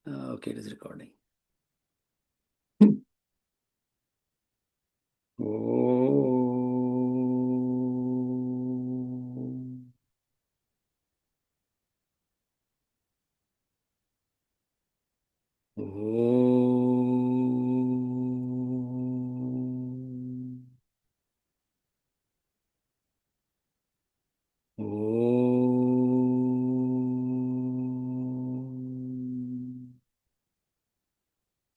Okay, it is recording. Oh.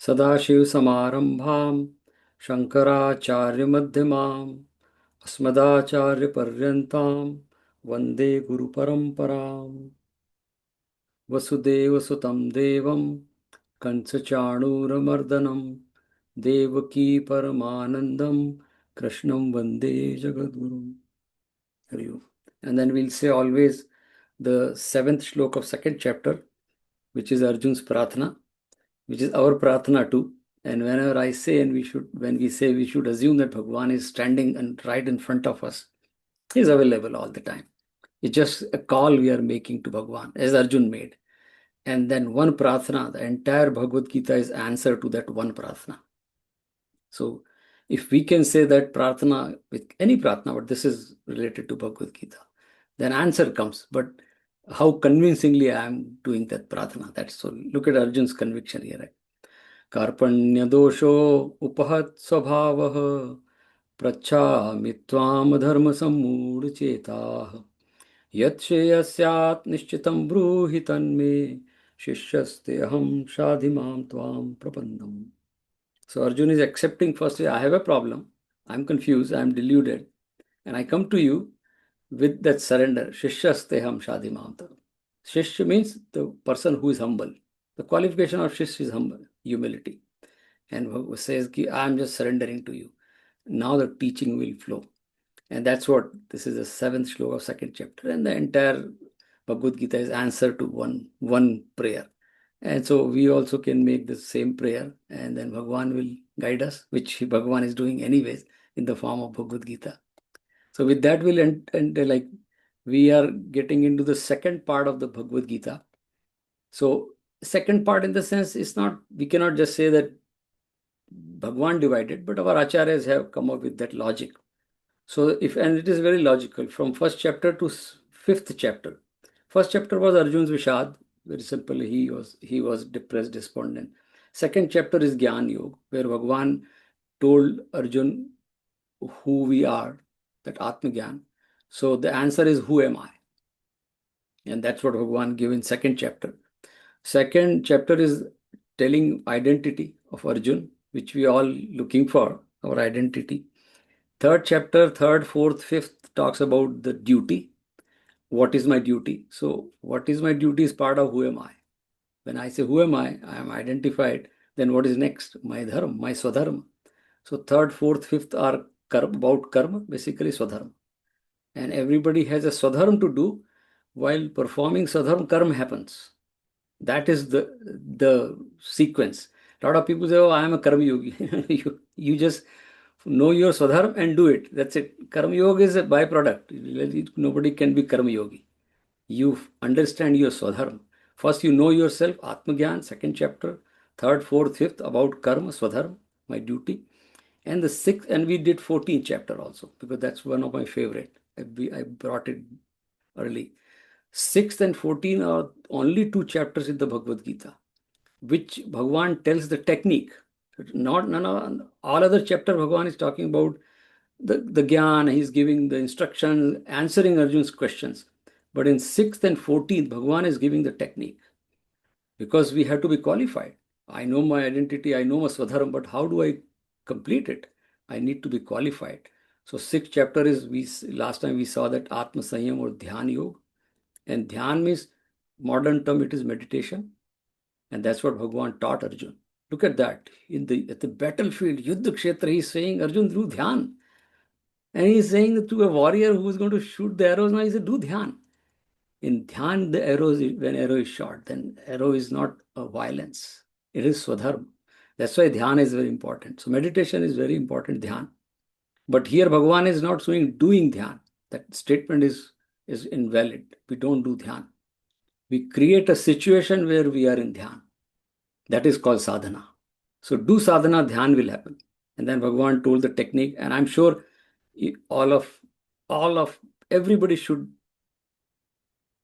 सदाशिवसमारम्भां शङ्कराचार्यमध्यमाम् अस्मदाचार्यपर्यन्तां वन्दे गुरुपरम्पराम्। वसुदेवसुतं देवं कंसचाणूरमर्दनं देवकी परमानन्दं कृष्णं वन्दे जगद्गुरुम्। Hari Om. And then we'll say always the seventh shloka of second chapter, which is Arjun's Pratna, which is our Pratna too. And whenever I say, and when we say, we should assume that Bhagwan is standing and right in front of us. He is available all the time. It's just a call we are making to Bhagwan, as Arjun made. And then one Pratna, the entire Bhagavad Gita is answer to that one Pratna. So if we can say that Pratna with any Pratna, but this is related to Bhagavad Gita, then answer comes. But how convincingly I am doing that Pratna. That's so. Look at Arjun's conviction here. Right? Karpanya dosho upahat svabhavah prachami tvam dharma sammud chetah yat shreyasyat nishchitam bruhi tanme shishyaste aham shadhimam tvam prapannam. So Arjun is accepting firstly, I have a problem, I'm confused, I'm deluded, and I come to you with that surrender. Shishyasteham shadhimam. Shishya means the person who is humble. The qualification of Shishya is humble, humility. And who says, I'm just surrendering to you. Now the teaching will flow. And that's what this is the seventh shloka of second chapter. And the entire Bhagavad Gita is answer to one prayer. And so we also can make the same prayer, and then Bhagwan will guide us, which Bhagwan is doing anyways in the form of Bhagavad Gita. So with that, we'll end like we are getting into the second part of the Bhagavad Gita. So second part in the sense is not, we cannot just say that Bhagwan divided, but our acharyas have come up with that logic. So and it is very logical from first chapter to fifth chapter. First chapter was Arjun's Vishad. Very simple, he was depressed, despondent. Second chapter is Gyan Yoga, where Bhagwan told Arjun who we are, that Atma Gyan. So the answer is, who am I? And that's what Bhagwan gave in second chapter. Second chapter is telling identity of Arjun, which we all looking for, our identity. Third chapter, third, fourth, fifth talks about the duty. What is my duty? So what is my duty is part of who am I. When I say who am I am identified. Then what is next? My dharma, my swadharma. So third, fourth, fifth are about karma, basically swadharma. And everybody has a swadharma to do. While performing swadharma, karma happens. That is the sequence. A lot of people say, oh, I am a karma yogi. you just know your swadharma and do it. That's it. Karma yoga is a byproduct. Nobody can be karma yogi. You understand your swadharma. First, you know yourself, Atma Gyan, second chapter, third, fourth, fifth, about karma, swadharma, my duty. And the sixth, and we did 14th chapter also, because that's one of my favorite. I brought it early. 6th and 14 are only two chapters in the Bhagavad Gita, which Bhagwan tells the technique. All other chapter Bhagwan is talking about the Gyan, he's giving the instructions, answering Arjun's questions. But in 6th and 14th, Bhagwan is giving the technique. Because we have to be qualified. I know my identity, I know my swadharma, but how do I complete it? I need to be qualified. So 6th chapter is, last time we saw that Atma Sanyam or Dhyan Yoga. And Dhyan means, modern term, it is meditation. And that's what Bhagwan taught Arjun. Look at that. At the battlefield, Yuddha Kshetra, he's saying, Arjun, do Dhyan. And he's saying to a warrior who is going to shoot the arrows, now he said, do Dhyan. In Dhyan, when arrow is shot, then arrow is not a violence. It is Swadharma. That's why Dhyan is very important. So meditation is very important, Dhyan. But here Bhagavan is not saying doing Dhyan. That statement is invalid. We don't do Dhyan. We create a situation where we are in Dhyan. That is called sadhana. So do sadhana, dhyan will happen. And then Bhagavan told the technique, and I'm sure all of everybody should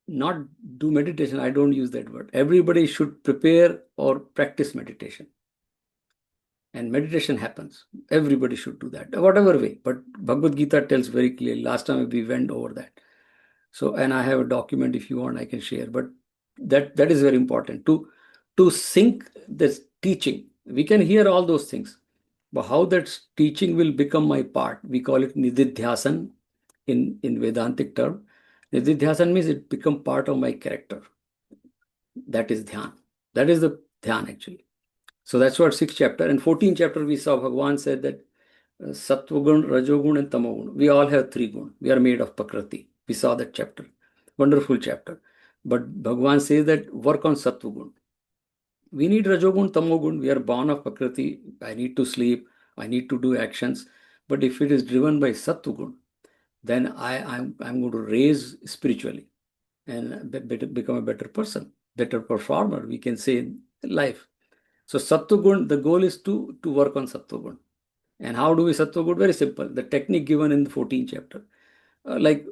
not do meditation. I don't use that word. Everybody should prepare or practice meditation. And meditation happens. Everybody should do that, whatever way. But Bhagavad Gita tells very clearly. Last time we went over that. So, and I have a document, if you want, I can share. But that is very important to sync this teaching. We can hear all those things, but how that teaching will become my part, we call it nididhyasan in Vedantic term. Nididhyasan means it become part of my character. That is dhyan. That is the dhyan actually. So that's what 6th chapter. And 14th chapter we saw Bhagavan said that Sattvagun, Rajogun, and Tamagun. We all have 3 gun. We are made of Prakriti. We saw that chapter. Wonderful chapter. But Bhagavan says that work on Sattvagun. We need Rajogun, Tamogun. We are born of Prakriti. I need to sleep. I need to do actions. But if it is driven by Sattvagun, then I'm going to raise spiritually and become a better person, better performer, we can say, in life. So Sattvagun, the goal is to work on Sattvagun. And how do we Sattvagun? Very simple. The technique given in the 14th chapter. Like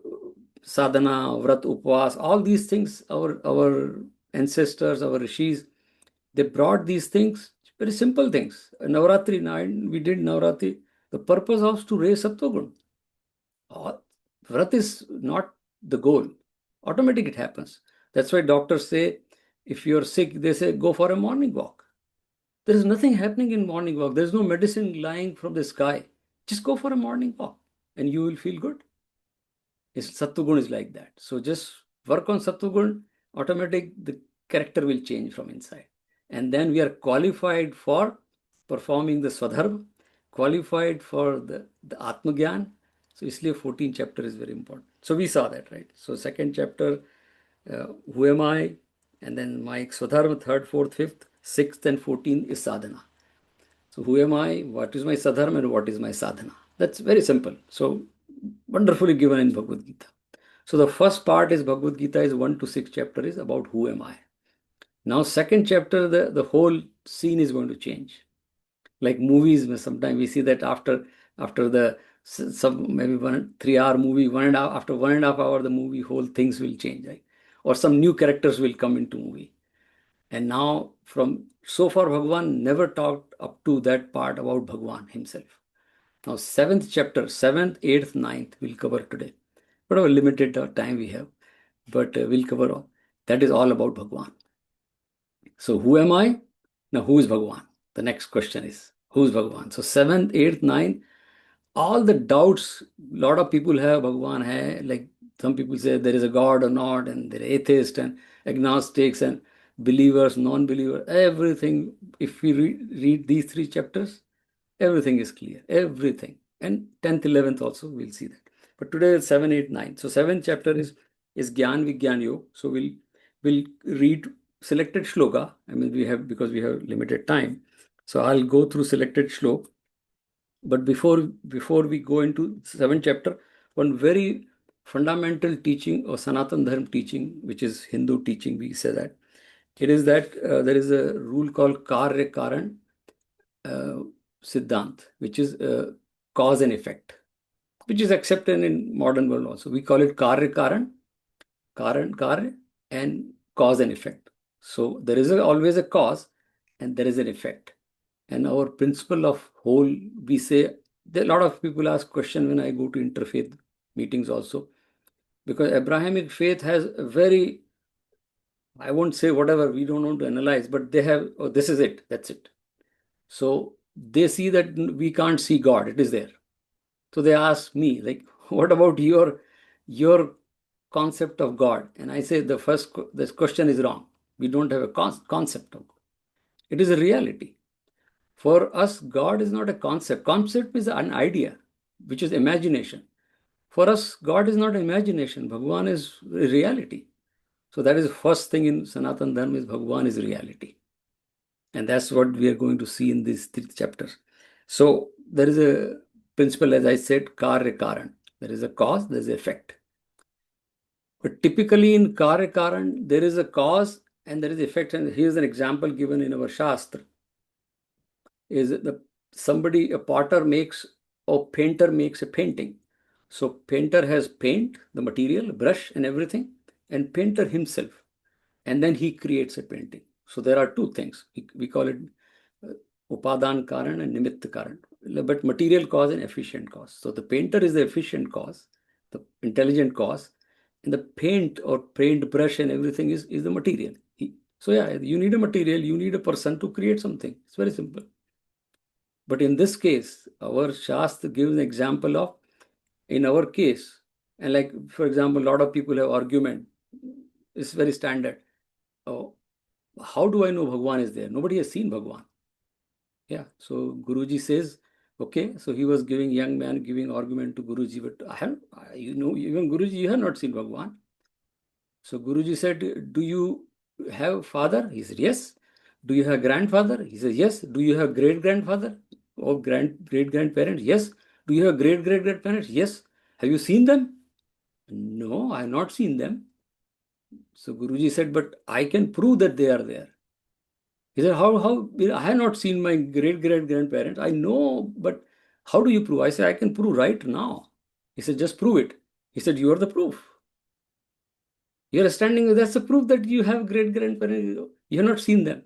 sadhana, vrat, upvas, all these things, our ancestors, our rishis, they brought these things, very simple things. Navratri, we did Navratri. The purpose was to raise Sattvagun. Vrat is not the goal. Automatic it happens. That's why doctors say, if you're sick, they say, go for a morning walk. There is nothing happening in morning walk. There's no medicine lying from the sky. Just go for a morning walk and you will feel good. Sattvagun is like that. So just work on Sattvagun, automatic, the character will change from inside. And then we are qualified for performing the Swadharma, qualified for the Atma Gyan. So isliye 14th chapter is very important. So we saw that, right? So 2nd chapter, who am I? And then my Swadharma, 3rd, 4th, 5th, 6th and 14th is sadhana. So who am I? What is my sadharma and what is my sadhana? That's very simple. So wonderfully given in Bhagavad Gita. So the first part is Bhagavad Gita is 1 to 6 chapter is about who am I. Now 2nd chapter, the whole scene is going to change. Like movies, sometimes we see that after the some maybe 3-hour movie, after 1.5 hour the movie, whole things will change, right? Or some new characters will come into movie. And now from so far Bhagavan never talked up to that part about Bhagavan himself. Now 7th chapter, 7th, 8th, 9th we'll cover today. Whatever limited time we have, but we'll cover all. That is all about Bhagavan. So who am I? Now who is Bhagavan? The next question is, who is Bhagavan? So 7th, 8th, 9th, all the doubts lot of people have, Bhagavan hai, like some people say there is a God or not, and there are atheists and agnostics and believers, non-believers, everything. If we read these 3 chapters, everything is clear, everything. And 10th, 11th also, we'll see that. But today is 7, 8, 9. So 7th chapter is Gyan Vigyan Yoga. So we'll read selected shloka. I mean, because we have limited time. So I'll go through selected shloka. But before we go into 7th chapter, one very fundamental teaching or Sanatan Dharma teaching, which is Hindu teaching, we say that. It is that there is a rule called Karya Karan Siddhant, which is cause and effect, which is accepted in modern world also. We call it Karya Karan, Karya, and cause and effect. So there is always a cause and there is an effect. And our principle of whole, we say, there a lot of people ask question when I go to interfaith meetings also, because Abrahamic faith has a very, I won't say whatever, we don't want to analyze, but they have, oh, this is it, that's it. So they see that we can't see God, it is there. So they ask me, like, what about your concept of God? And I say this question is wrong. We don't have a concept of God. It is a reality. For us, God is not a concept. Concept is an idea, which is imagination. For us, God is not imagination. Bhagavan is reality. So that is the first thing in Sanatan Dharma is Bhagavan is reality. And that's what we are going to see in these 3 chapters. So there is a principle, as I said, Karya Karan. There is a cause, there is an effect. But typically in Karya Karan, there is a cause and there is effect. And here's an example given in our Shastra. Is a potter makes or painter makes a painting. So painter has paint, the material, brush and everything, and painter himself, and then he creates a painting. So there are two things. We call it Upadan Karan and Nimitta Karan, but material cause and efficient cause. So the painter is the efficient cause, the intelligent cause, and the paint or paint brush and everything is the material. So yeah, you need a material, you need a person to create something. It's very simple. But in this case, our Shastra gives an example of, in our case, and like, for example, a lot of people have argument. It's very standard. Oh, how do I know Bhagwan is there? Nobody has seen Bhagwan. Yeah. So Guruji says, okay, so he was giving, young man giving argument to Guruji, but even Guruji, you have not seen Bhagwan. So Guruji said, do you have father? He said, yes. Do you have grandfather? He said, yes. Do you have great grandfather or great grandparents? Yes. Do you have great great grandparents? Yes. Have you seen them? No, I have not seen them. So Guruji said, but I can prove that they are there. He said, how, I have not seen my great great grandparents. I know, but how do you prove? I said, I can prove right now. He said, just prove it. He said, you are the proof. You are standing, that's the proof that you have great grandparents. You have not seen them.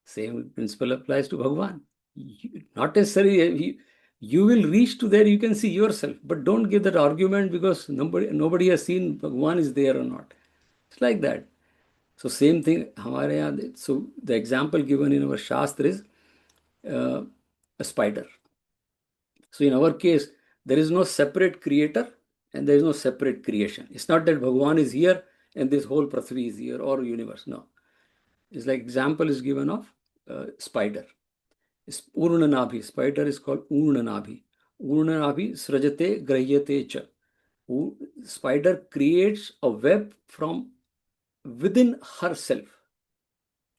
Same principle applies to Bhagwan. Not necessarily, you will reach to there, you can see yourself, but don't give that argument because nobody has seen Bhagwan is there or not. It's like that. So same thing, so the example given in our Shastra is uh, a spider. So in our case, there is no separate creator and there is no separate creation. It's not that Bhagwan is here and this whole Prithvi is here or universe. No. It's like example is given of spider. Urnanabhi. Spider is called Urnanabhi. Urnanabhi srajate grahyate cha. Spider creates a web from within herself.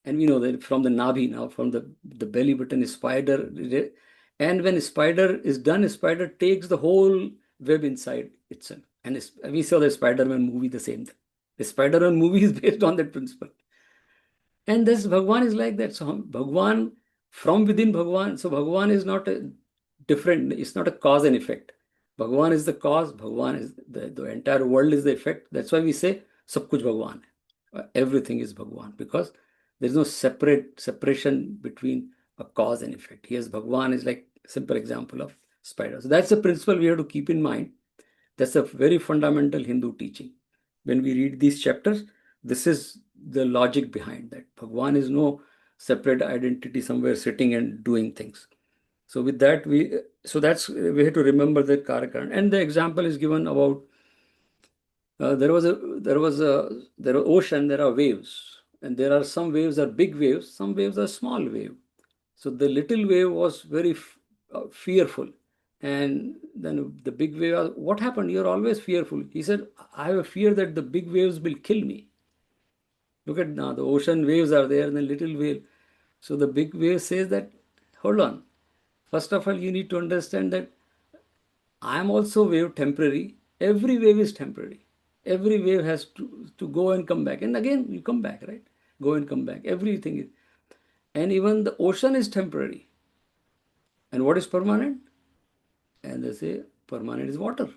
And we know that from the Nabhi now, from the belly button is spider. And when spider is done, spider takes the whole web inside itself. And we saw the Spider-Man movie, the same thing. The Spider-Man movie is based on that principle. And this Bhagwan is like that. So Bhagwan, from within Bhagwan, so Bhagwan is not a different, it's not a cause and effect. Bhagwan is the cause, Bhagwan is the entire world is the effect. That's why we say Sab Kuch Bhagwan. Everything is Bhagwan because there is no separation between a cause and effect. Here's Bhagwan is like a simple example of spider. So that's the principle we have to keep in mind. That's a very fundamental Hindu teaching. When we read these chapters, this is the logic behind that. Bhagwan is no separate identity somewhere sitting and doing things. So with that, we have to remember that Karakaran. And the example is given about there was ocean, there are waves, and there are some waves are big waves, some waves are small wave. So the little wave was very fearful. And then the big wave, what happened? You're always fearful. He said, I have a fear that the big waves will kill me. Look at now, the ocean waves are there and the little wave. So the big wave says that, hold on. First of all, you need to understand that I am also wave temporary. Every wave is temporary. Every wave has to go and come back. And again, you come back, right? Go and come back. Everything is. And even the ocean is temporary. And what is permanent? And they say permanent is water.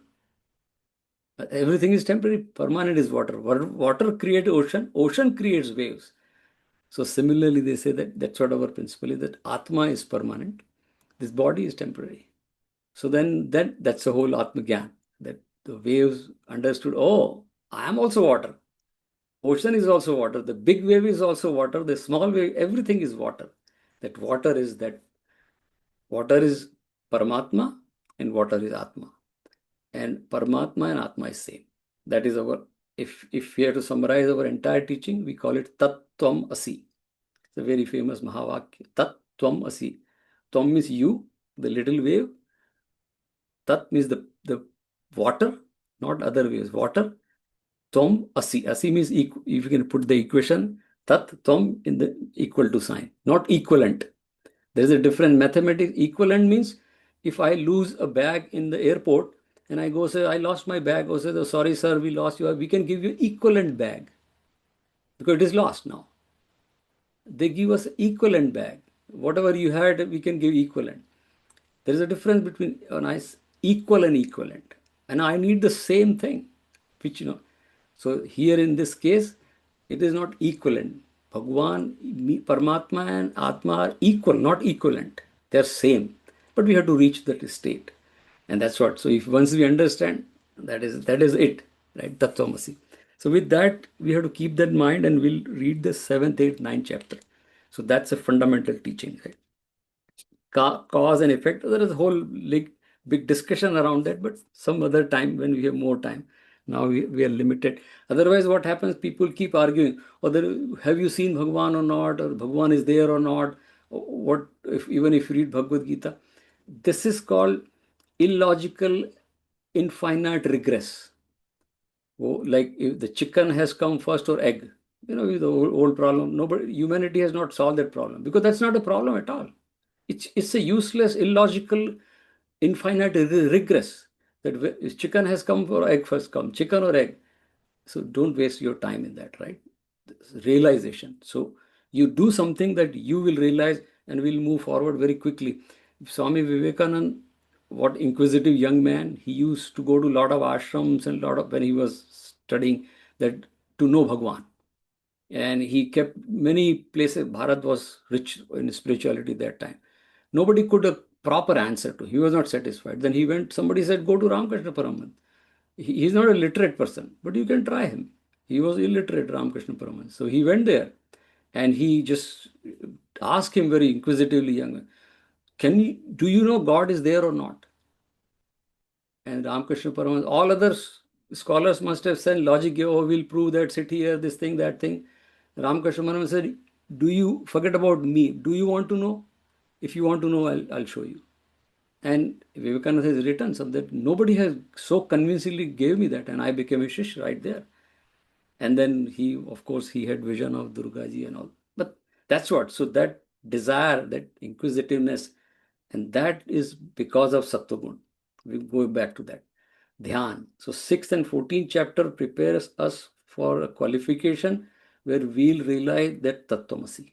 Everything is temporary. Permanent is water. Water creates ocean. Ocean creates waves. So similarly, they say that that's what our principle is, that Atma is permanent. This body is temporary. So then that's the whole Atma Gyan, that the waves understood, oh, I am also water. Ocean is also water. The big wave is also water. The small wave, everything is water. That water is Paramatma and water is Atma. And Paramatma and Atma is same. That is our, if we have to summarize our entire teaching, we call it Tat Tvam Asi. It's a very famous Mahavakya. Tat Tvam Asi. Tvam means you, the little wave. Tat means the water, not other waves. Water. Tvam Asi. Asi means if you can put the equation, Tat Tvam in the equal to sign, not equivalent. There is a different mathematics. Equivalent means if I lose a bag in the airport and I go say, I lost my bag, or say, oh, sorry, sir, we lost you. We can give you equivalent bag because it is lost now. they give us equivalent back. Whatever you had, we can give equivalent. There is a difference between a nice equal and equivalent. And I need the same thing, which, So here in this case, it is not equivalent. Bhagwan, Paramatma and Atma are equal, not equivalent. They are same. But we have to reach that state. And that's what. So if once we understand, that is it, right? Tattvamasi. So with that, we have to keep that in mind, and we'll read the 7th, 8th, 9th chapter. So that's a fundamental teaching, right? Cause and effect. There is a whole big discussion around that, but some other time when we have more time. Now we are limited. Otherwise, what happens? People keep arguing. Have you seen Bhagwan or not? Or Bhagwan is there or not? What if even if you read Bhagavad Gita? This is called illogical, infinite regress. Like if the chicken has come first or egg, the old problem. Humanity has not solved that problem because that's not a problem at all. It's a useless, illogical, infinite regress that chicken has come or egg first come, chicken or egg. So don't waste your time in that, right? Realization. So you do something that you will realize and will move forward very quickly. Swami Vivekananda, what inquisitive young man, he used to go to a lot of ashrams and when he was studying that to know Bhagwan. And he kept many places. Bharat was rich in spirituality that time. Nobody could a proper answer to. He was not satisfied. Then he went, somebody said, go to Ramakrishna Paramahansa. He's not a literate person, but you can try him. He was illiterate, Ramakrishna Paramahansa. So he went there and he just asked him very inquisitively, young man, do you know God is there or not? And Ramakrishna Paramahansa, all other scholars must have said logic, oh, we'll prove that, sit here, this thing, that thing. Ramakrishna Paramahansa said, do you forget about me? Do you want to know? If you want to know, I'll show you. And Vivekananda has written something that nobody has so convincingly gave me that, and I became a shish right there. And then of course, he had vision of Durgaji and all. But that's what. So that desire, that inquisitiveness, and that is because of Sattvagun. We go back to that. Dhyan. So 6th and 14th chapter prepares us for a qualification where we'll realize that Tattvamasi.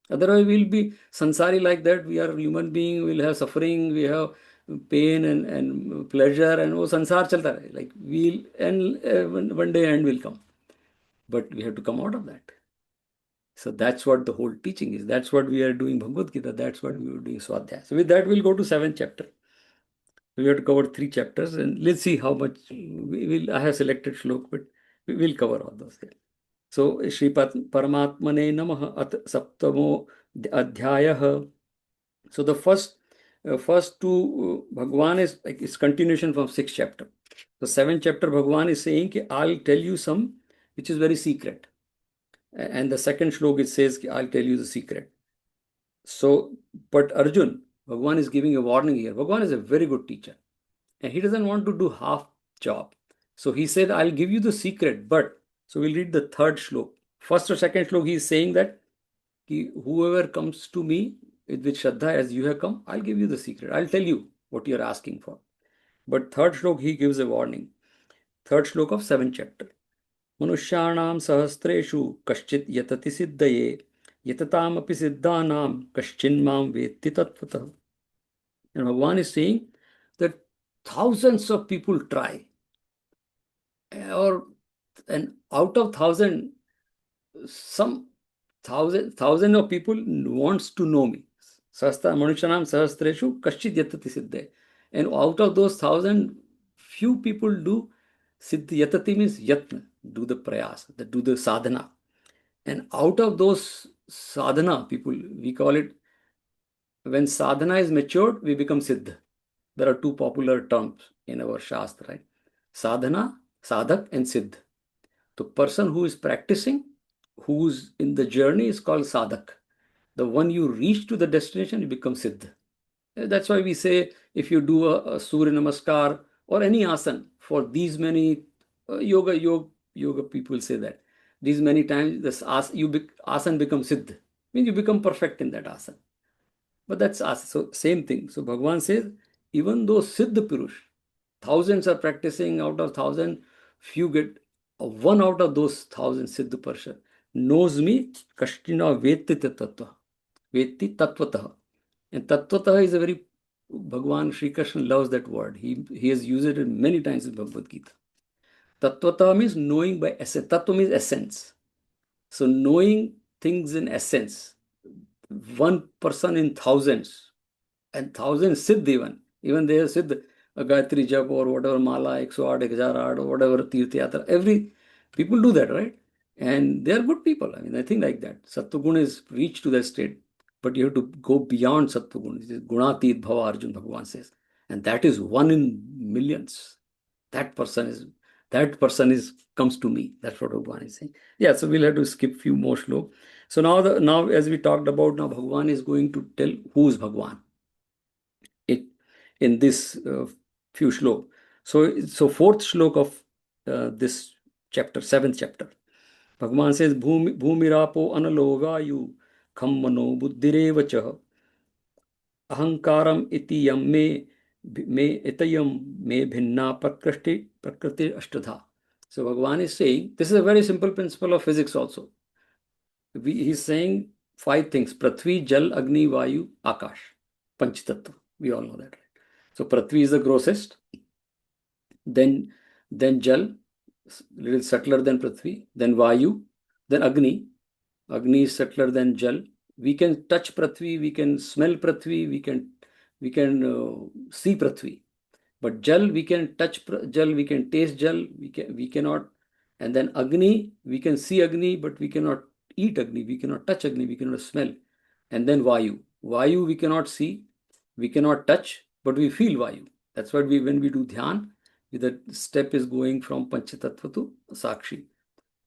Otherwise, we'll be sansari like that. We are human being, we'll have suffering, we have pain and pleasure, and sansar chalta rahe. Like one day end will come. But we have to come out of that. So that's what the whole teaching is. That's what we are doing Bhagavad Gita. That's what we are doing Swadhyaya. So with that, we'll go to 7th chapter. We have to cover 3 chapters, and let's see how much we will. I have selected shlok, but we will cover all those here. So Shri Paramatmane Namaha at Saptamo Adhyayah. So the first two Bhagwan is like it's continuation from 6th chapter. The 7th chapter Bhagwan is saying कि I'll tell you some which is very secret. And the second shlok it says I'll tell you the secret. So, but Arjun, Bhagwan is giving a warning here. Bhagwan is a very good teacher and he doesn't want to do half job. So he said, I'll give you the secret, but, so we'll read the 3rd shlok. First or second shlok, he is saying that whoever comes to me with Shraddha as you have come, I'll give you the secret. I'll tell you what you're asking for. But 3rd shlok, he gives a warning. 3rd shlok of 7th chapter. Manushanam sahastreshu kaschit yatati siddhaye yatatam api siddhanam kaschinmam vetti tattvata. And Bhagwan is saying that thousands of people try, and out of some thousand of people wants to know me. Sahastra Manushanam sahastreshu kaschit yatati siddhaye. And out of those 1,000, few people do siddhi. Yatati means yatna, do the prayas, do the sadhana. And out of those sadhana people, we call it, when sadhana is matured, we become siddha. There are 2 popular terms in our Shastra, right? Sadhana, sadhak, and siddh. The person who is practicing, who's in the journey, is called sadhak. The one you reach to the destination, you become siddh. That's why we say if you do a Surya Namaskar or any asana for these many yoga people say that these many times this asana becomes siddh, means you become perfect in that asana. But that's asana. So same thing. So Bhagwan says even though siddh purush, thousands are practicing, out of 1,000, few get one out of those 1,000 siddh person. knows me, Kashtina Vetti Tattva. Vetti Tattvataha. And Tattvataha is a very, Bhagwan Sri Krishna loves that word. He has used it many times in Bhagavad Gita. Tattvataha means knowing by essence. Tattva means essence. So knowing things in essence. One person in thousands, and thousands Siddh even they have Siddh, a Gayatri Jap or whatever Mala, 108, 1008 or whatever Tirth Yatra, every people do that, right? And they are good people. I mean, I think like that. Sattvagun is reached to that state, but you have to go beyond Sattvagun. It is Gunatit Bhava, Arjun Bhagavan says. And that is one in millions. That person is comes to me. That's what Bhagavan is saying. Yeah, so we'll have to skip few more slok. So now as we talked about, now Bhagavan is going to tell who is Bhagavan in this few shlok. So fourth shlok of this chapter, seventh chapter, Bhagavan says, Bhumirapo analo vayu kham mano buddhireva cha ahankaram iti yam me itayam me bhinna prakriti ashtadha. So Bhagavan is saying, this is a very simple principle of physics also. He's saying five things: Prithvi, Jal, Agni, Vayu, Akash, Panchtattva. We all know that, right? So Prithvi is the grossest, then Jal, little subtler than Prithvi, then Vayu, then Agni. Agni is subtler than Jal. We can touch Prithvi, we can smell Prithvi, we can see Prithvi. But Jal, we can touch Jal, we can taste Jal, we cannot. And then Agni, we can see Agni, but we cannot eat Agni, we cannot touch Agni, we cannot smell. And then Vayu. Vayu we cannot see, we cannot touch, but we feel Vayu. That's what when we do Dhyan, the step is going from Panchatattva to Sakshi.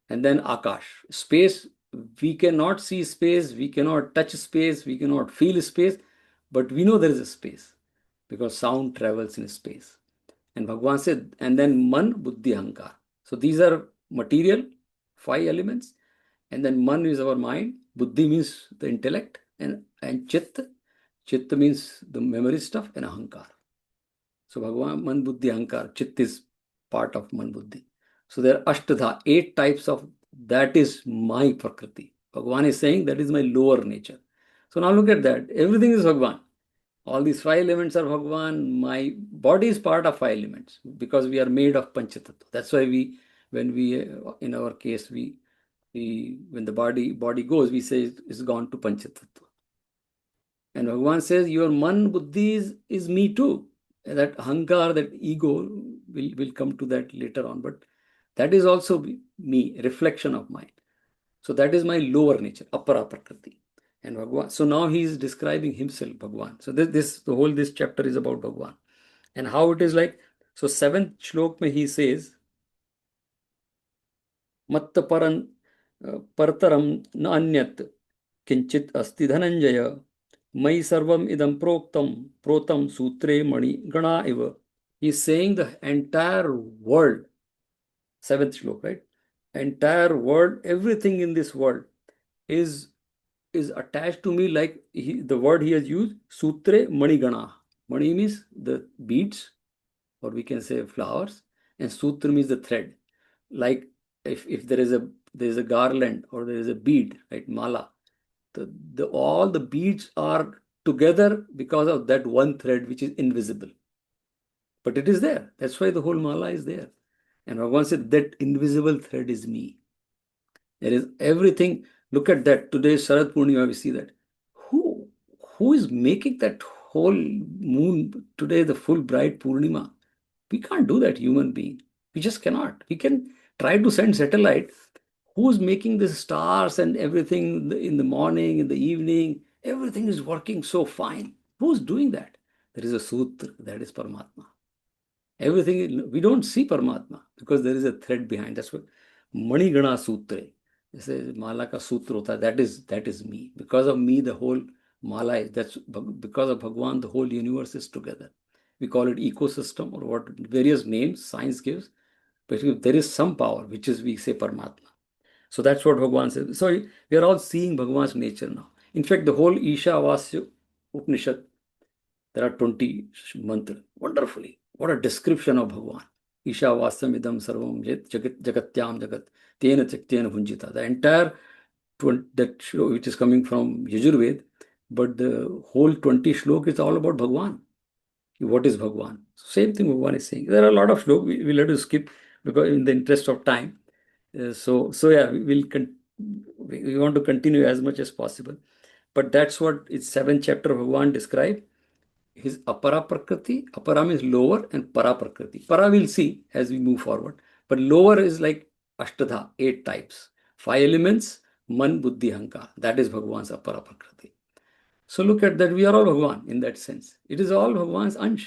And then Akash. Space, we cannot see space, we cannot touch space, we cannot feel space, but we know there is a space because sound travels in space. And Bhagavan said, and then Man, Buddhi, Ahankar. So these are material, five elements. And then Man is our mind, Buddhi means the intellect, and Chitta. Chitta means the memory stuff, and Ahankar. So Bhagavan, Man, Buddhi, Ahankar. Chitta is part of Man, Buddhi. So there are Ashtadha, 8 types of, that is my Prakriti. Bhagavan is saying that is my lower nature. So now look at that. Everything is Bhagavan. All these 5 elements are Bhagavan. My body is part of 5 elements because we are made of Panchatattva. That's why when we, in our case, when the body goes, we say it's gone to Panchatattva. And Bhagavan says, your Man, Buddhi is me too. That Ahankar, that ego, will come to that later on. But that is also me, reflection of mine. So that is my lower nature, Apara Prakriti. And Bhagavan, so now he is describing himself, Bhagavan. So this chapter is about Bhagavan. And how it is like, so 7th shlok mein he says, Matta partaram na anyat kinchit asti dhananjaya mai sarvam idam protam sutre mani gana eva. He is saying the entire world, 7th shlok, right? Entire world, everything in this world is attached to me, like the word he has used, sutre mani gana. Mani means the beads, or we can say flowers, and sutra means the thread. Like if there is a garland or there is a bead, right, mala, all the beads are together because of that one thread which is invisible. But it is there. That's why the whole mala is there. And Bhagavan said that invisible thread is me. There is everything. Look at that. Today is Sharad Purnima, we see that. Who is making that whole moon today, the full bright Purnima? We can't do that, human being. We just cannot. We can try to send satellite. Who's making the stars and everything in the morning, in the evening? Everything is working so fine. Who's doing that? There is a sutra, that is Paramatma. Everything, we don't see Paramatma because there is a thread behind. That's what Mani Gana Sutra. जैसे माला का सूत्र होता है, that is me. Because of me, the whole mala is, that's because of Bhagwan, the whole universe is together. We call it ecosystem or what various names science gives, but there is some power which is, we say, Paramatma. So that's what Bhagwan says. So we are all seeing Bhagwan's nature now. In fact, the whole Isha Vasya Upanishad, there are 20 mantras. Wonderfully, what a description of Bhagwan. Isha Vasyam Idam Sarvam Jagatyam Jagat Tena Chaktena Bhunjita. The entire that shlok which is coming from Yajurved, but the whole 20 shlok is all about Bhagwan. What is Bhagwan? Same thing Bhagwan is saying. There are a lot of shlok we'll have to skip because in the interest of time. So yeah, we want to continue as much as possible. But that's what its 7th chapter of Bhagwan describe. His apara prakriti. Apara means lower and para prakriti. Para we'll see as we move forward. But lower is like Ashtadha, 8 types. 5 elements, man, buddhi, hankar. That is Bhagwan's apara prakriti. So look at that. We are all Bhagwan in that sense. It is all Bhagwan's ansh.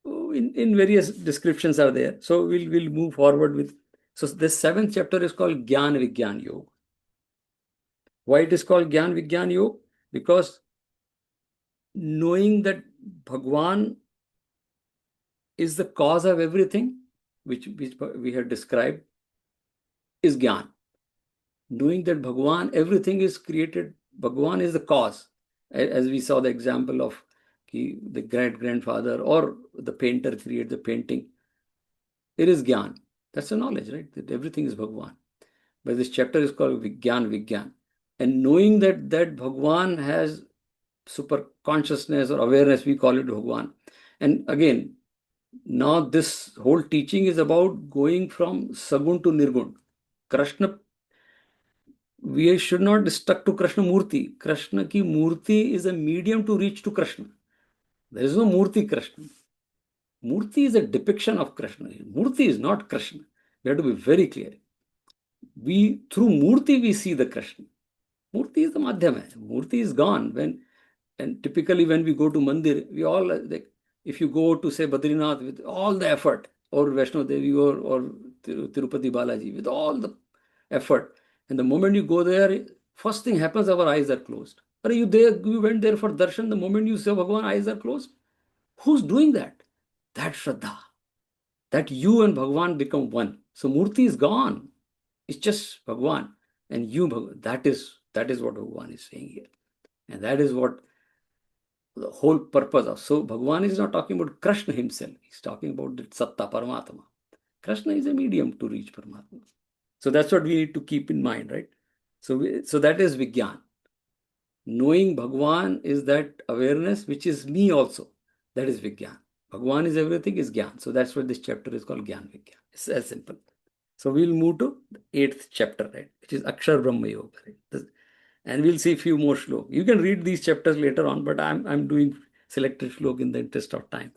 In various descriptions are there. So we'll move forward with. So this 7th chapter is called Gyan Vigyan Yoga. Why it is called Gyan Vigyan Yoga? Because knowing that Bhagwan is the cause of everything, which we have described, is Gyan. Knowing that Bhagwan, everything is created, Bhagwan is the cause. As we saw the example of the great-grandfather or the painter create the painting. It is Gyan. That's the knowledge, right? That everything is Bhagwan. But this chapter is called Vigyan Vigyan. And knowing that Bhagwan has super consciousness or awareness, we call it Bhagwan. And again, now this whole teaching is about going from Sagun to Nirgun. Krishna, we should not be stuck to Krishna Murti. Krishna ki Murti is a medium to reach to Krishna. There is no Murti Krishna. Murti is a depiction of Krishna. Murti is not Krishna. We have to be very clear. Through Murti we see the Krishna. Murti is the Madhyama. Murti is gone. And typically when we go to Mandir, we all, if you go to say Badrinath with all the effort, or Vaishno Devi or Tirupati Balaji with all the effort, and the moment you go there, first thing happens, our eyes are closed. Are you went there for darshan, the moment you say Bhagwan, eyes are closed? Who's doing that? That Shraddha. That you and Bhagwan become one. So Murti is gone. It's just Bhagwan. And you, Bhagwan. That is what Bhagwan is saying here. And that is what the whole purpose of. So Bhagwan is not talking about Krishna himself. He's talking about the Satta Paramatma. Krishna is a medium to reach Paramatma. So that's what we need to keep in mind, right? So that is Vigyan. Knowing Bhagwan is that awareness, which is me also. That is Vigyan. Bhagwan is everything, is Gyan. So that's what this chapter is called, Gyan Vigyan. It's as simple. So we'll move to the 8th chapter, right? Which is AksharBrahm Yoga, right? And we'll see a few more shlok. You can read these chapters later on, but I'm doing selected shlok in the interest of time.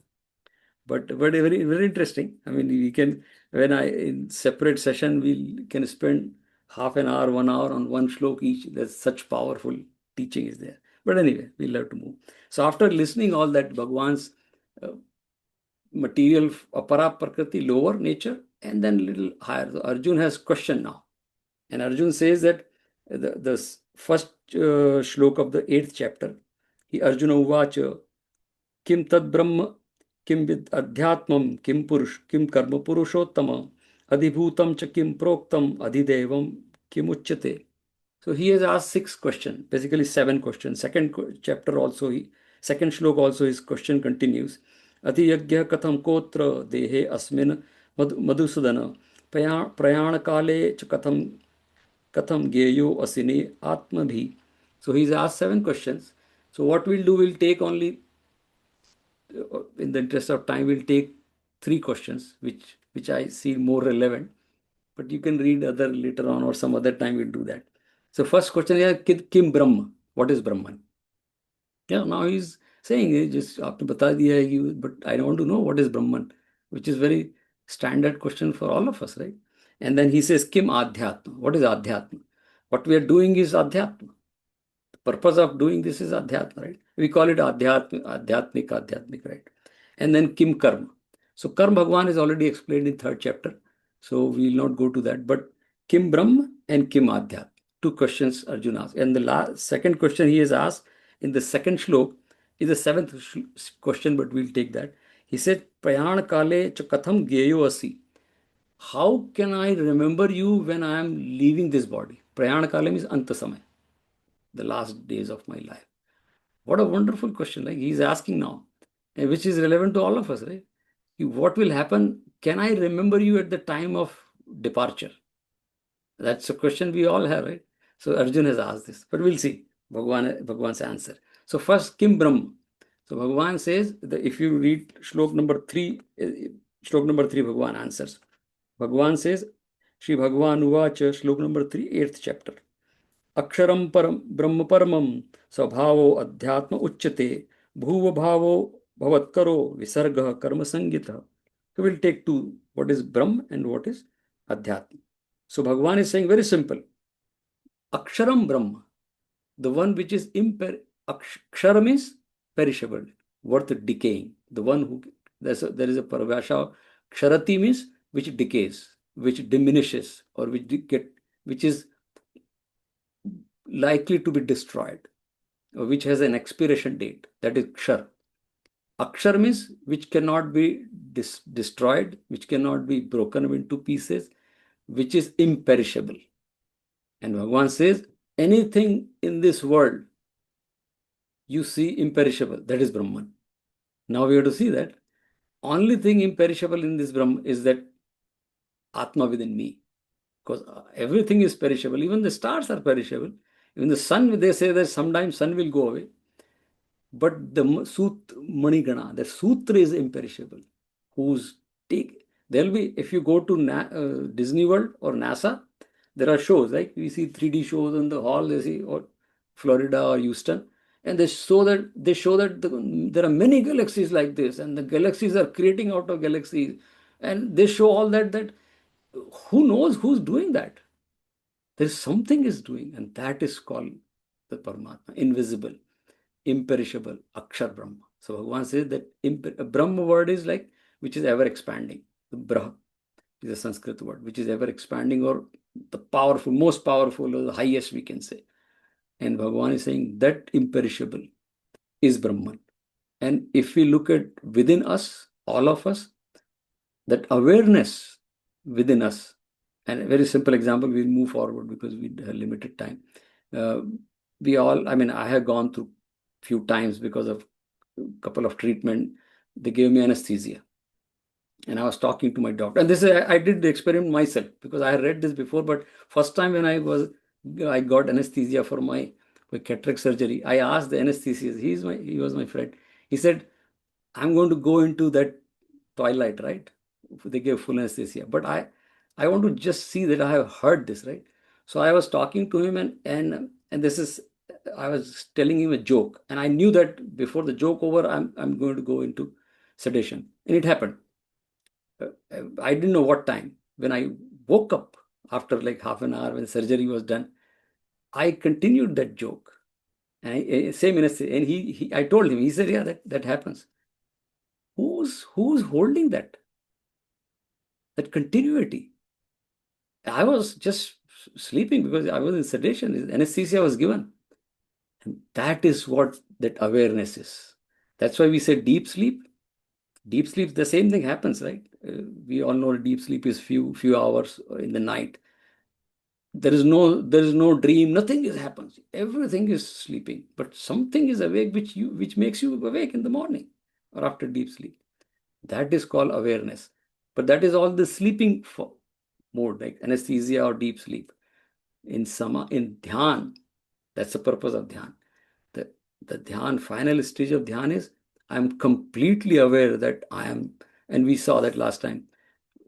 But very, very interesting. I mean, we can, in separate session, we can spend half an hour, 1 hour on one shlok each. There's such powerful teaching is there. But anyway, we'll have to move. So after listening all that, Bhagwan's material, apara prakriti, lower nature, and then little higher. So Arjun has question now. And Arjun says that the first shlok of the 8th chapter, Arjuna uvacha, kim tad brahma, kim vid adhyatmam, kim purush, kim karma purushottama, adhibhutam cha kim proktam, adhidevam kim uchyate. So he has asked 6 questions, basically 7 questions. Second chapter also, second shlok also his question continues. Ati yagya katham kotra dehe asmin madhusudana prayana kale ch katham geyo asine atma bhi. So he's asked 7 questions. So what we'll do, we'll take only, in the interest of time, we'll take 3 questions, which I see more relevant. But you can read other later on or some other time we'll do that. So first question is, Kim Brahma? What is Brahman? Yeah, now he's saying, just aapne bata diya, but I want to know what is Brahman, which is very standard question for all of us, right? And then he says, Kim Adhyatma? What is Adhyatma? What we are doing is Adhyatma. The purpose of doing this is Adhyatma, right? We call it Adhyatmik, right? And then Kim Karma. So Karma Bhagwan is already explained in 3rd chapter. So we will not go to that. But Kim Brahma and Kim Adhyat. 2 questions Arjuna asked. And the second question he has asked in the 2nd shlok is the 7th question, but we'll take that. He said, Prayan Kale cha katham geyo asi. How can I remember you when I am leaving this body? Prayan Kale means Anta Samay, the last days of my life. What a wonderful question. Like he's asking now, which is relevant to all of us, right? What will happen? Can I remember you at the time of departure? That's a question we all have, right? So Arjun has asked this, but we'll see Bhagwan's answer. So first, Kim Brahm. So Bhagwan says that if you read shlok number 3, Bhagwan answers. Bhagwan says, Shri Bhagwan Uvacha, shlok number 3, 8th chapter. Aksharam param brahma paramam svabhavo adhyatma uchyate bhuva bhavo bhavatkaro visarga karma sangita. So we'll take two, what is Brahm and what is Adhyatma. So Bhagwan is saying very simple. Aksharam Brahma, the one which is Akshara means perishable, worth decaying. The one who, there is a parabhasha, Ksharati means which decays, which diminishes, or which is likely to be destroyed, or which has an expiration date. That is Kshar. Akshar means which cannot be destroyed, which cannot be broken into pieces, which is imperishable. And Bhagavan says, anything in this world you see imperishable, that is Brahman. Now we have to see that only thing imperishable in this Brahman is that Atma within me. Because everything is perishable, even the stars are perishable. Even the sun, they say that sometimes sun will go away. But the Manigana, the Sutra is imperishable. Who's take, there'll be, if you go to Disney World or NASA, there are shows, like we see 3D shows in the hall, they see, or Florida or Houston, and they show that there are many galaxies like this, and the galaxies are creating out of galaxies, and they show all that who knows who's doing that? There is something is doing, and that is called the Paramatma, invisible, imperishable, AksharBrahm. So Bhagavan says that Brahma word is like, which is ever expanding. The Brah is a Sanskrit word, which is ever expanding, or the powerful, most powerful, or the highest, we can say. And Bhagavan is saying that imperishable is Brahman. And if we look at within us, all of us, that awareness within us, and a very simple example, we'll move forward because we have limited time. We all, I mean, I have gone through few times because of a couple of treatment. They gave me anesthesia. And I was talking to my doctor. And this is, I did the experiment myself because I had read this before, but first time when I got anesthesia for my cataract surgery, I asked the anesthetist, he was my friend. He said, I'm going to go into that twilight, right? They gave full anesthesia. But I want to just see that I have heard this, right? So I was talking to him and this is, I was telling him a joke. And I knew that before the joke over, I'm going to go into sedation. And it happened. I didn't know what time. When I woke up after like half an hour when surgery was done, I continued that joke. And same anesthesia. And I told him, he said, yeah, that happens. Who's holding that continuity? I was just sleeping because I was in sedation. Anesthesia was given. And that is what that awareness is. That's why we say deep sleep. Deep sleep, the same thing happens, right? We all know deep sleep is few hours in the night. There is no dream, nothing happens. Everything is sleeping, but something is awake which makes you awake in the morning or after deep sleep. That is called awareness. But that is all the sleeping mode, like anesthesia or deep sleep. In dhyan, that's the purpose of dhyan. The dhyan, final stage of dhyan is I'm completely aware that I am, and we saw that last time,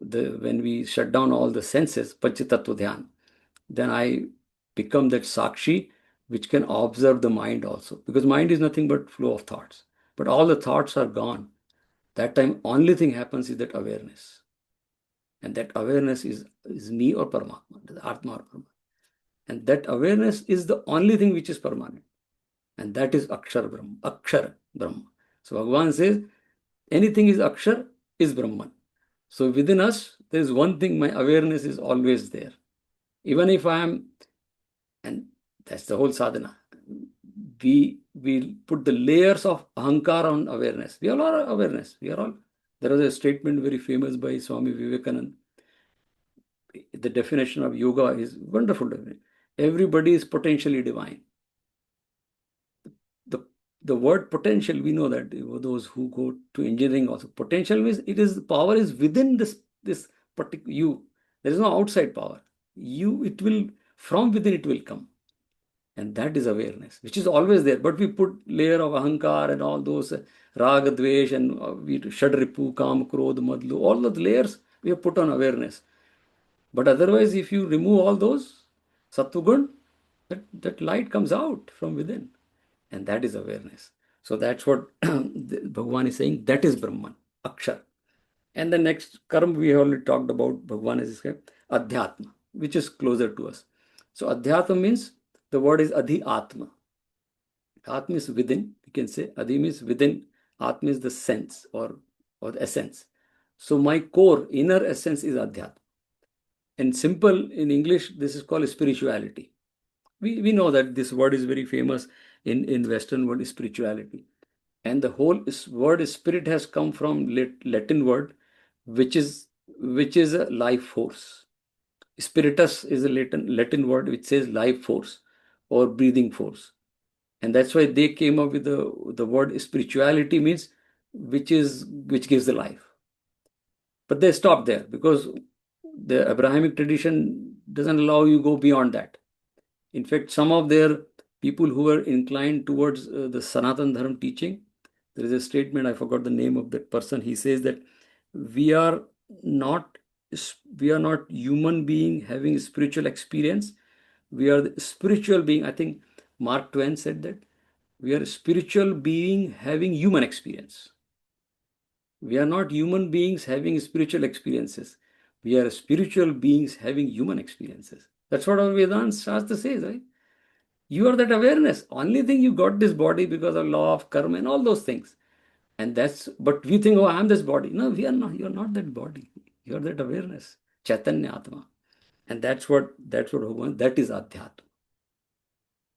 when we shut down all the senses, Panchatattva dhyan, then I become that Sakshi, which can observe the mind also. Because mind is nothing but flow of thoughts. But all the thoughts are gone. That time, only thing happens is that awareness. And that awareness is me or Paramatma, the Atma or Paramatma. And that awareness is the only thing which is permanent. And that is AksharBrahm, Akshar Brahma. So Bhagavan says, anything is Akshar is Brahman. So within us, there is one thing, my awareness is always there. Even if I am, and that's the whole sadhana, we put the layers of ahankara on awareness. We all are awareness. We are all. There was a statement very famous by Swami Vivekananda. The definition of yoga is wonderful. Everybody is potentially divine. The word potential, we know that those who go to engineering also, potential means power is within this particular you. There is no outside power. From within it will come. And that is awareness, which is always there. But we put layer of ahankar and all those raga, dvesh, and we shadripu, kam, krodh, madlu, all those layers we have put on awareness. But otherwise, if you remove all those, sattvagun, that light comes out from within. And that is awareness. So that's what Bhagavan is saying. That is Brahman, Akshar. And the next karma we have already talked about, Bhagavan is described, Adhyatma, which is closer to us. So Adhyatma means the word is Adhi Atma. Atma is within, we can say. Adhi means within. Atma is the sense or the essence. So my core, inner essence is Adhyatma. In simple, in English, this is called spirituality. We know that this word is very famous in Western world, spirituality. And the whole word spirit has come from Latin word, which is a life force. Spiritus is a Latin word which says life force or breathing force. And that's why they came up with the word spirituality means which gives the life. But they stopped there because the Abrahamic tradition doesn't allow you go beyond that. In fact, some of their people who were inclined towards the Sanatan Dharma teaching, there is a statement, I forgot the name of that person. He says that we are not human being having spiritual experience. We are the spiritual being. I think Mark Twain said that we are spiritual being having human experience. We are not human beings having spiritual experiences. We are spiritual beings having human experiences. That's what our Vedanta Shastra says, right? You are that awareness. Only thing you got this body because of law of karma and all those things. And but we think, oh, I'm this body. No, we are not. You're not that body. You're that awareness. Chaitanya Atma. And that's what Bhagavan, that is Adhyatma.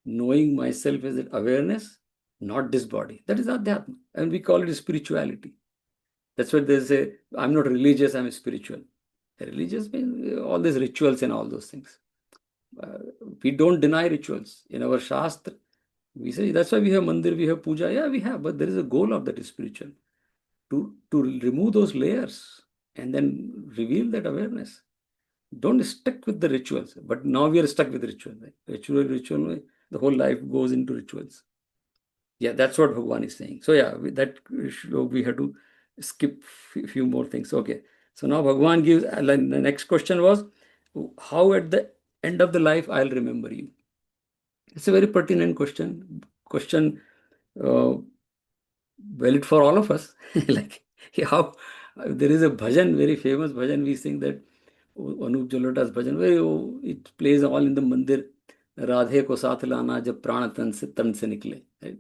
Knowing myself as that awareness, not this body. That is Adhyatma. And we call it spirituality. That's what they say, I'm not religious, I'm spiritual. Religious means all these rituals and all those things. We don't deny rituals. In our Shastra, we say, that's why we have mandir, we have puja. Yeah, we have, but there is a goal of that spiritual. To remove those layers and then reveal that awareness. Don't stick with the rituals. But now we are stuck with ritual. Right? Ritual, the whole life goes into rituals. Yeah, that's what Bhagavan is saying. So yeah, we had to skip a few more things. Okay. So now Bhagavan gives, the next question was, how at the end of the life I'll remember you? It's a very pertinent question. Valid for all of us. Like how there is a bhajan, very famous bhajan, we sing that Anup Jalota's bhajan, where it plays all in the mandir. Radhe ko saath lana jab prana tan se nikle. Right?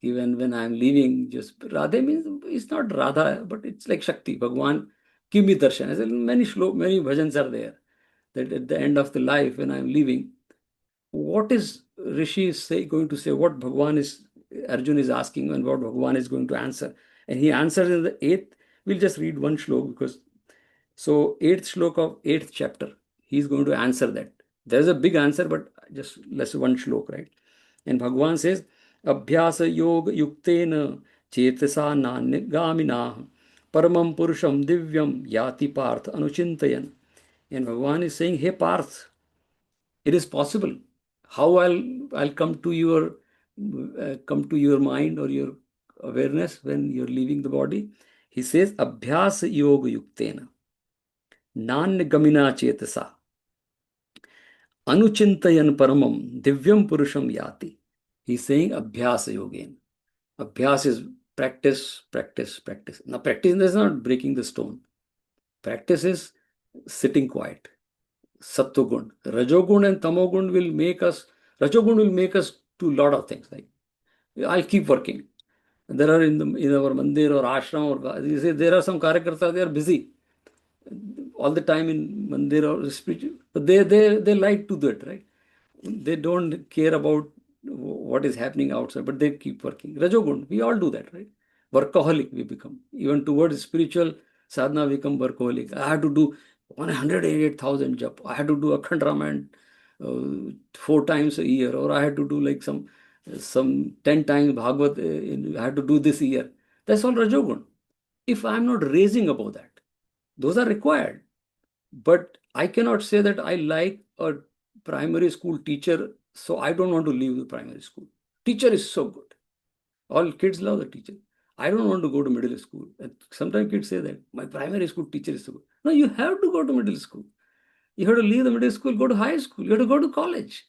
Even when I am leaving, just Radhe means it's not Radha, but it's like Shakti. Bhagwan, give me darshan. I said, many bhajans are there. That at the end of the life, when I am leaving, what is Rishi going to say? What Bhagwan is, Arjun is asking, and what Bhagwan is going to answer. And he answers in the 8th. We'll just read one shlok because, so 8th shlok of 8th chapter, he's going to answer that. There's a big answer, but just let's one shlok, right? And Bhagwan says, Abhyasa yoga yuktena chetasa nanyagaminah paramam purusham divyam yati parth anuchintayan. And Bhagwan is saying, hey Parth, it is possible. How I'll come to your mind or your awareness when you're leaving the body. He says, Abhyasa yoga yuktena nanya chetasa anuchintayan paramam divyam purusham yati. He's saying Abhyasa yogain. Abhyas is practice, practice, practice. Now, practice is not breaking the stone. Practice is sitting quiet. Sattvagun. Rajogun and Tamogun will make us, Rajogun will make us do a lot of things. Like, I'll keep working. There are in our mandir or ashram or you say there are some karyakartas, they are busy all the time in mandir or spiritual, but they like to do it, right? They don't care about what is happening outside, but they keep working. Rajogun, we all do that, right? Workaholic we become. Even towards spiritual sadhana, we become workaholic. I had to do 188,000 jap. I had to do Akhand Ramayana 4 times a year, or I had to do like some 10 times Bhagavad. I had to do this year. That's all Rajogun. If I'm not raising above that, those are required. But I cannot say that I like a primary school teacher So I don't want to leave the primary school. Teacher is so good. All kids love the teacher. I don't want to go to middle school. And sometimes kids say that my primary school teacher is so good. No, you have to go to middle school. You have to leave the middle school, go to high school. You have to go to college.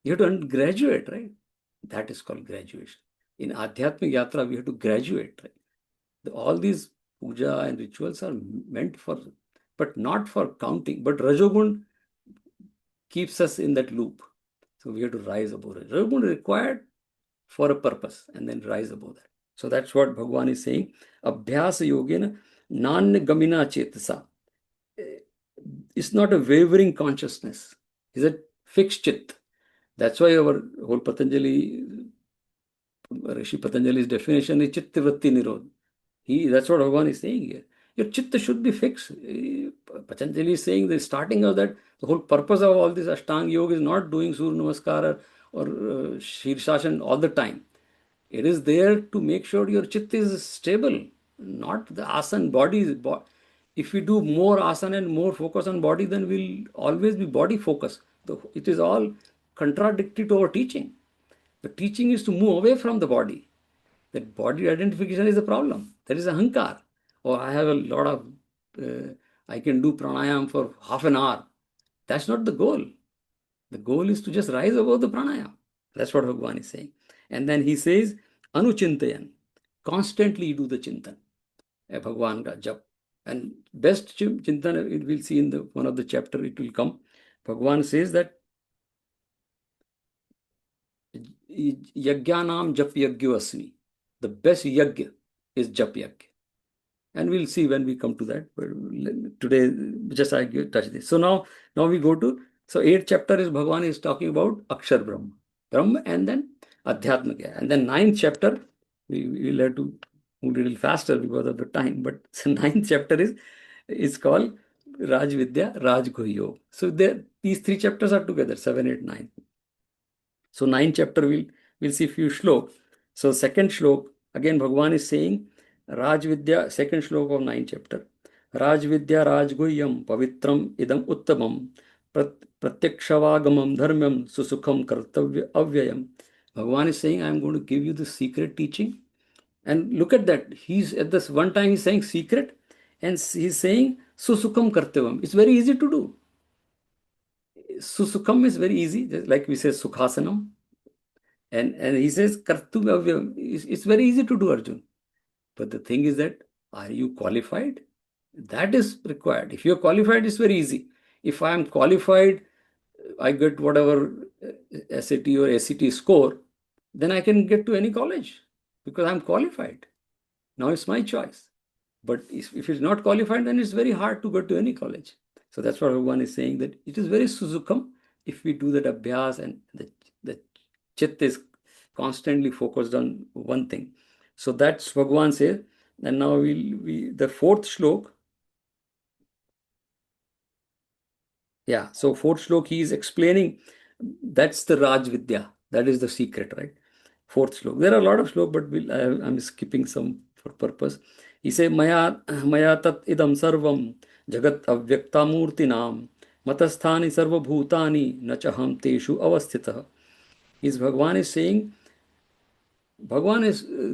You have to graduate, right? That is called graduation. In Adhyatmic Yatra, we have to graduate, right? All these puja and rituals are meant for, but not for counting. But Rajogun keeps us in that loop. So we have to rise above it. Rajogun is required for a purpose and then rise above that. So that's what Bhagavan is saying. Abhyasa yogena nanya gamina chetasa. It's not a wavering consciousness. It's a fixed chit. That's why our whole Patanjali, Rishi Patanjali's definition is chitta vritti nirodha. That's what Bhagavan is saying here. Your chitta should be fixed. Patanjali is saying the starting of that, the whole purpose of all this Ashtanga Yoga is not doing Surya Namaskar or Shirsasana all the time. It is there to make sure your chitta is stable, not the asana body. If we do more asana and more focus on body, then we'll always be body focused. It is all contradictory to our teaching. The teaching is to move away from the body. That body identification is a problem. That is ahankar. Or I have a lot of, I can do pranayam for half an hour. That's not the goal. The goal is to just rise above the pranayam. That's what Bhagavan is saying. And then he says, anuchintayan. Constantly do the chintan. Bhagavan ka jap. And best chintan, we'll see in one of the chapter, it will come. Bhagavan says that yajnanam jap yajyo asmi. The best yajna is jap yajna. And we'll see when we come to that. But today, just I touch this. So now we go to, so 8th chapter is Bhagavan is talking about AksharBrahm, Brahma, and then Adhyatmika. And then 9th chapter, we will have to move a little faster because of the time. But so 9th chapter is called Raj Vidya, Raj Yoga. So these 3 chapters are together, 7, 8, 9. So 9th chapter, we'll see few shlok. So second shlok, again Bhagavan is saying, Raj Vidya, second shlok of 9th chapter. Raj Vidya Raj Guhyam Pavitram Idam Uttamam Pratyakshawagamam Dharmam Susukham Kartavya Avyayam. Bhagavan is saying, I am going to give you the secret teaching. And look at that. He's at this one time he's saying secret and he's saying Susukham Kartavam. It's very easy to do. Susukham is very easy, just like we say Sukhasanam. And he says, Kartavya, it's very easy to do, Arjun. But the thing is that, are you qualified? That is required. If you're qualified, it's very easy. If I am qualified, I get whatever SAT or ACT score, then I can get to any college because I'm qualified. Now it's my choice. But if it's not qualified, then it's very hard to go to any college. So that's what Bhagavan is saying, that it is very suzukham if we do that abhyas and the chit is constantly focused on one thing. So that's Bhagavan says. And now the 4th shlok. Yeah, so 4th shlok, he is explaining that's the Raj Vidya. That is the secret, right? 4th shlok. There are a lot of shlok, but I'm skipping some for purpose. He says, Maya tat idam sarvam jagat avyakta murtinam matasthani sarva bhutani nachaham teshu avasthitah. Bhagavan is saying,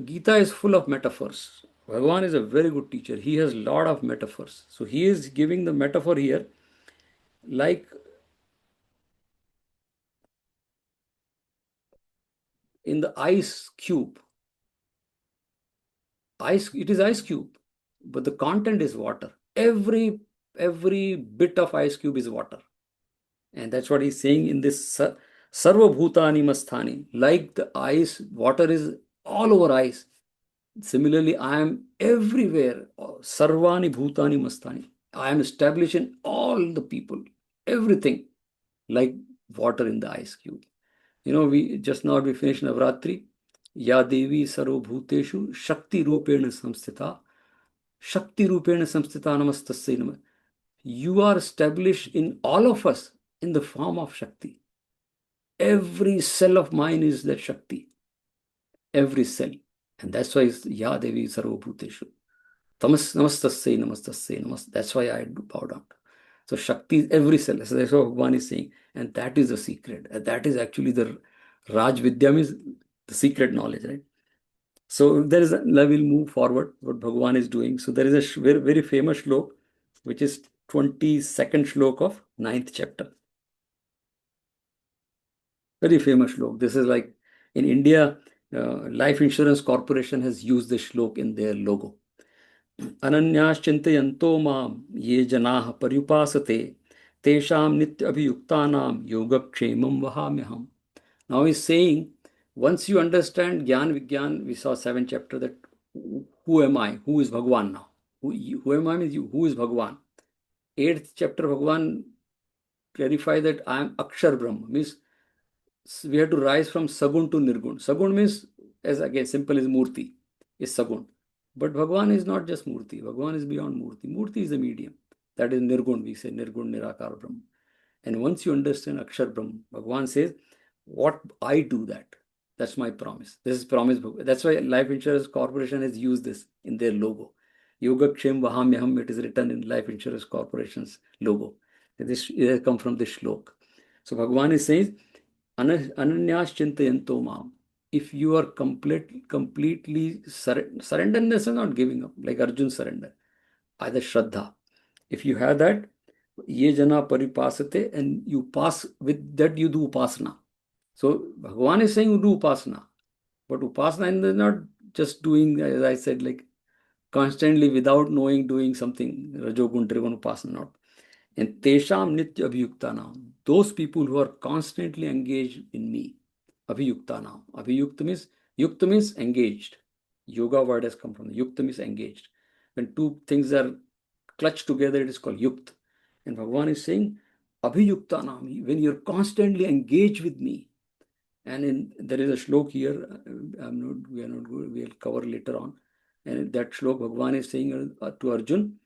Gita is full of metaphors. Bhagavan is a very good teacher. He has a lot of metaphors. So he is giving the metaphor here like in the ice cube. It is ice cube, but the content is water. Every bit of ice cube is water. And that's what he's saying in this Sarva Bhutani Masthani. Like the ice, water is all over ice. Similarly, I am everywhere. Sarvani Bhutani Masthani. I am established in all the people, everything, like water in the ice cube. We finished Navratri. Ya Devi Sarva Bhuteshu Shakti Rupena Samstita. Shakti Rupena Samstita Namastasya Namah. You are established in all of us in the form of Shakti. Every cell of mine is that Shakti. Every cell. And that's why it's Ya Devi Sarva Bhuteshu. Namastasya Namastasya Namas. That's why I do bow down. So Shakti is every cell. So that's what Bhagwan is saying. And that is the secret. And that is actually the Raj Vidya, means the secret knowledge, right? So there is, I will move forward what Bhagwan is doing. So there is a very, very famous shlok, which is 22nd shlok of 9th chapter. Very famous shlok. This is like in India, Life Insurance Corporation has used this shlok in their logo. Ananyashchintayanto mam ye janah paryupasate tesham nitya abhiyuktanam yogakshemam vahamyaham. Now he's saying, once you understand Gyan Vigyan, we saw 7th chapter, that who am I? Who is Bhagwan now? Who am I means you. Who is Bhagwan? 8th chapter, Bhagwan clarify that I am AksharBrahm, means we have to rise from Sagun to Nirgun. Sagun means, as again, simple as Murti, is Sagun. But Bhagwan is not just Murti. Bhagwan is beyond Murti. Murti is the medium. That is Nirgun, we say, Nirgun Nirakar Brahm. And once you understand Akshar Brahm, Bhagwan says, what I do that. That's my promise. This is promise. That's why Life Insurance Corporation has used this in their logo. Yogakshem Vahamyaham, it is written in Life Insurance Corporation's logo. This has come from this shlok. So Bhagwan is saying, Ananyas Chintayanto Mam. If you are completely surrenderness is not giving up, like Arjun surrender, either Shraddha. If you have that, ye jana paripasate, and you pass with that, you do upasana. So Bhagavan is saying you do upasana, but upasana is not just doing, as I said, like constantly without knowing, doing something, rajogun, trigun, upasana, not. And tesham nitya abhiyuktanam, those people who are constantly engaged in me, abhiyuktanam. Yukta means engaged. Yoga word has come from yukta means engaged. When two things are clutched together, it is called yukt. And Bhagavan is saying, abhiyuktanam, when you're constantly engaged with me. And there is a shlok here, we'll cover later on. And that shlok, Bhagavan is saying to Arjun,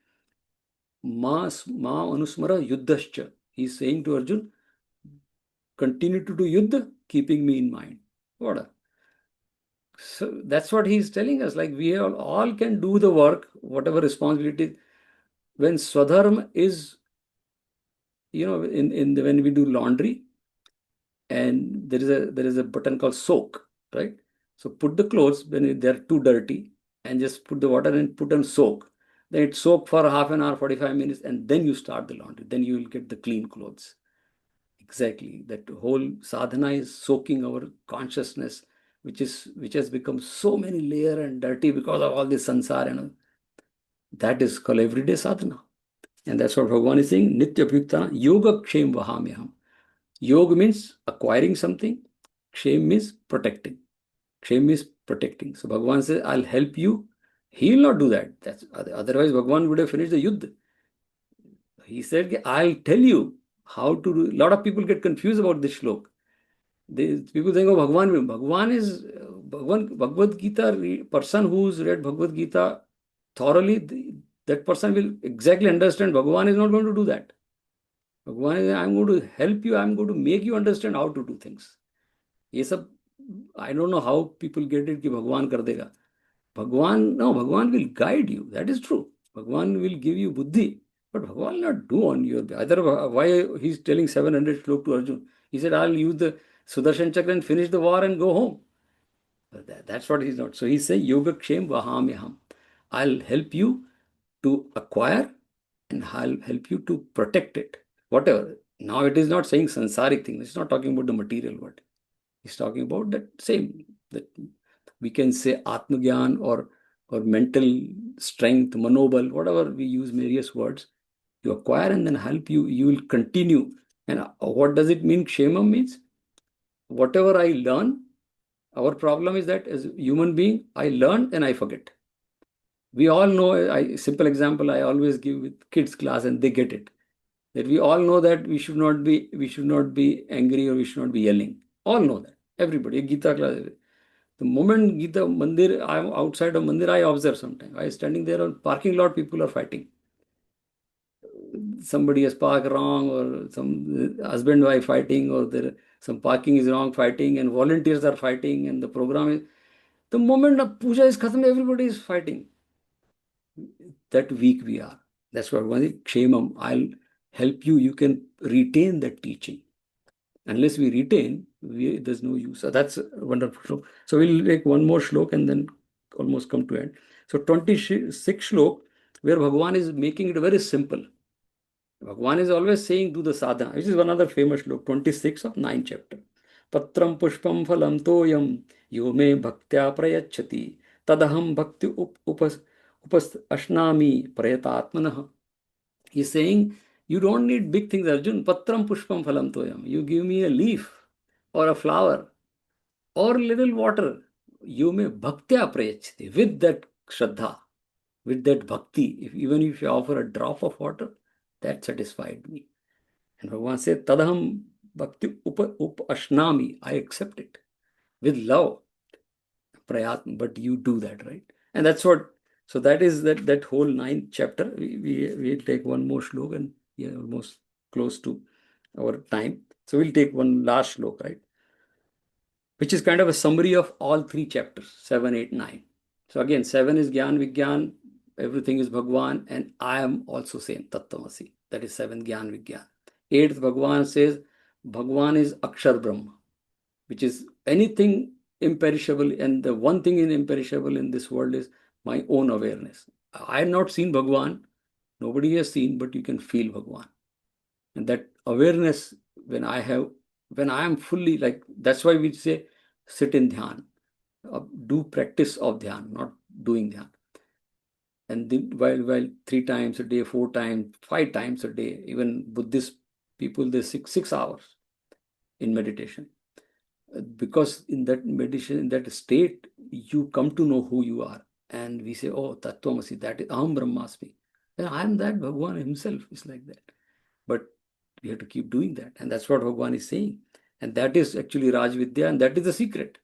Ma anusmara yuddhascha. He's saying to Arjun, continue to do yuddha, keeping me in mind. So that's what he's telling us. Like we all can do the work, whatever responsibility. When Swadharma is, when we do laundry, and there is a button called soak, right? So put the clothes when they're too dirty, and just put the water and put on soak. Then it soak for half an hour, 45 minutes, and then you start the laundry. Then you will get the clean clothes. Exactly. That whole sadhana is soaking our consciousness, which has become so many layer and dirty because of all this sansar. That is called everyday sadhana. And that's what Bhagavan is saying. Nitya Bhyuktana Yoga Kshem Vahamyaham. Yoga means acquiring something. Kshem means protecting. Kshem means protecting. So Bhagavan says, I'll help you. He will not do that. Otherwise, Bhagavan would have finished the yuddha. He said, I'll tell you how to do. A lot of people get confused about this shlok. People think, oh, Bhagavan is Bhagavad Gita. Person who's read Bhagavad Gita thoroughly, that person will exactly understand Bhagavan is not going to do that. Bhagavan is, I'm going to help you, I'm going to make you understand how to do things. I don't know how people get it, ki Bhagavan kar dega. Bhagavan will guide you. That is true. Bhagavan will give you buddhi, but Bhagavan will not do on your behalf. Why he's telling 700 shlok to Arjun? He said, I'll use the Sudarshan Chakra and finish the war and go home. That's what he's not. So he says, Yoga Kshem Vahamyaham. I'll help you to acquire and I'll help you to protect it. Whatever. Now it is not saying sansaric thing. It's not talking about the material world. It's talking about that same, that we can say Atmagyan or mental strength, manobal, whatever we use various words. You acquire and then help you, you will continue. And what does it mean? Kshemam means whatever I learn. Our problem is that as a human being, I learn and I forget. We all know, simple example I always give with kids class and they get it. That we all know that we should not be angry or we should not be yelling. All know that. Everybody, Gita class. The moment Gita Mandir, I'm outside of Mandir, I observe sometimes. I am standing there on parking lot, people are fighting. Somebody has parked wrong, or some husband wife fighting, or some parking is wrong, fighting, and volunteers are fighting, and the program is. The moment of puja is khatam, everybody is fighting. That weak we are. That's what one is Kshemam. help you, you can retain that teaching. Unless we retain, there's no use. So that's a wonderful shlok. So we'll take one more shlok and then almost come to end. So 26 shlok, where Bhagavan is making it very simple. Bhagavan is always saying do the sadhana, which is one other famous shlok, 26 of 9th chapter. Patram pushpam phalam toyam yo me bhaktya prayachati tadaham bhakti upas ashnami prayatatmanah. He's saying, you don't need big things, Arjun. Patram pushpam phalam toyam. You give me a leaf or a flower or little water. You may bhaktya prayachati. With that shraddha, with that bhakti, even if you offer a drop of water, that satisfied me. And Bhagavan said, Tadaham bhakti ashnami. I accept it with love. Prayatma, but you do that, right? And that's what, so that is that whole 9th chapter. We'll take one more shlok and we are almost close to our time. So we'll take one last shlok, right? Which is kind of a summary of all 3 chapters, 7, 8, 9. So again, 7 is Gyan Vigyan, everything is Bhagwan, and I am also saying Tattvamasi. That is 7 Gyan Vigyan. 8th, Bhagwan says Bhagwan is AksharBrahm, which is anything imperishable, and the one thing in imperishable in this world is my own awareness. I have not seen Bhagwan, nobody has seen, but you can feel Bhagwan. And that awareness, when I am fully, like, that's why we say sit in dhyan, do practice of dhyan, not doing dhyan. And then while 3 times a day, 4 times, 5 times a day, even Buddhist people, they 6 hours in meditation. Because in that meditation, in that state, you come to know who you are. And we say, oh, Tattvamasi, that is Aham Brahmasmi. And I am that, Bhagavan himself is like that. But we have to keep doing that. And that's what Bhagavan is saying. And that is actually Raj Vidya, and that is the secret.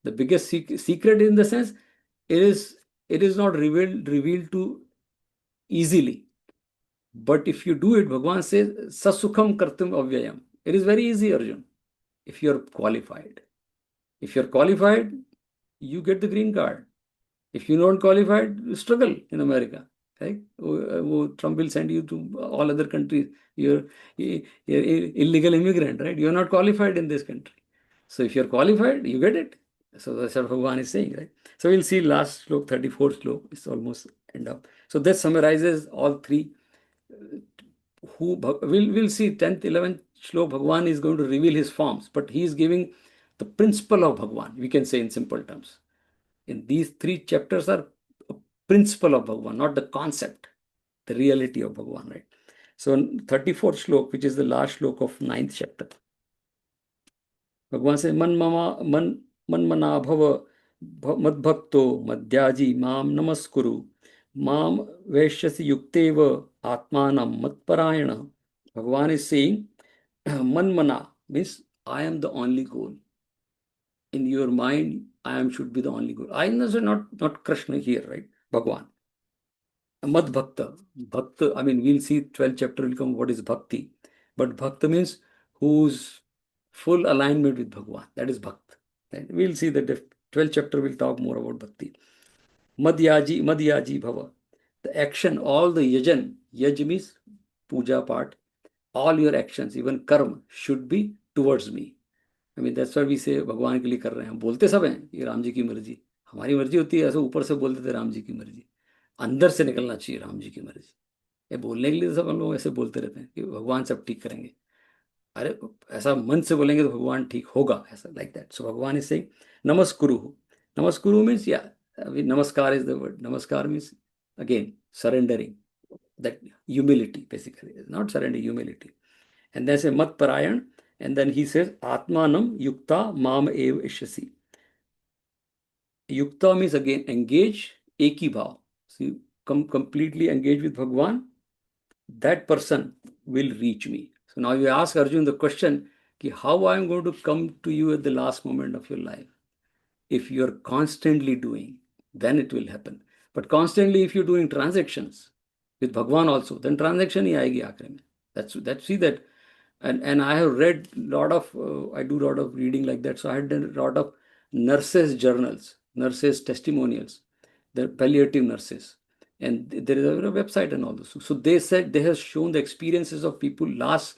The biggest secret in the sense, it is not revealed to easily. But if you do it, Bhagavan says, Sasukham kartum avyayam. It is very easy, Arjun, if you are qualified. If you're qualified, you get the green card. If you're not qualified, you struggle in America. Right? Trump will send you to all other countries. You're illegal immigrant, right? You're not qualified in this country. So if you're qualified, you get it. So that's what Bhagavan is saying, right? So we'll see last slok, 34th slok. It's almost end up. So that summarizes all 3. We'll see 10th, 11th slok. Bhagavan is going to reveal his forms, but he is giving the principle of Bhagavan, we can say in simple terms. In these 3 chapters are a principle of Bhagavan, not the concept, the reality of Bhagavan, right? So 34th slok, which is the last slok of 9th chapter. Bhagavan says, man mana bhava madbhakto madhyaji mam namaskuru mam veshyasi yukteva atmanam matparayana. Bhagavan is saying, man mana means I am the only goal. In your mind, I am should be the only goal. I am not Krishna here, right? Bhagavan. Mad Bhakta. Bhakta, I mean, we'll see 12th chapter will come what is Bhakti. But Bhakta means whose full alignment with Bhagavan. That is Bhakt. Right? We'll see that the 12th chapter will talk more about Bhakti. Madhyaji Bhava. The action, all the yajan, yaj means puja part, all your actions, even karma, should be towards me. I mean, that's why we say भगवान के लिए कर रहे हैं. हम बोलते सब हैं ये राम जी की मर्जी, हमारी मर्जी होती है, ऐसे ऊपर से बोल देते राम जी की मर्जी, अंदर से निकलना चाहिए राम जी की मर्जी. ये बोलने के लिए सब हम लोग ऐसे बोलते रहते हैं कि भगवान सब ठीक करेंगे. अरे ऐसा मन से बोलेंगे तो भगवान ठीक होगा, ऐसा like that. So Bhagavan is saying namaskuru. Namaskuru means yeah namaskar is the word. Namaskar means again surrendering, that humility basically, not surrender, humility. And then say mat parayan, and then he says atmanam yukta mam ev ishyasi. Yukta means again engage, eki bhav. So you come completely engage with Bhagwan, that person will reach me. So now you ask Arjun the question ki how I am going to come to you at the last moment of your life. If you are constantly doing, then it will happen. But constantly if you're doing transactions with Bhagwan also, then transaction hi aayegi aakhir mein. That's see that. And I have read lot of I do a lot of reading like that. So I had done a lot of nurses journals, nurses testimonials, the palliative nurses. And there is a website and all this. So they said they have shown the experiences of people, last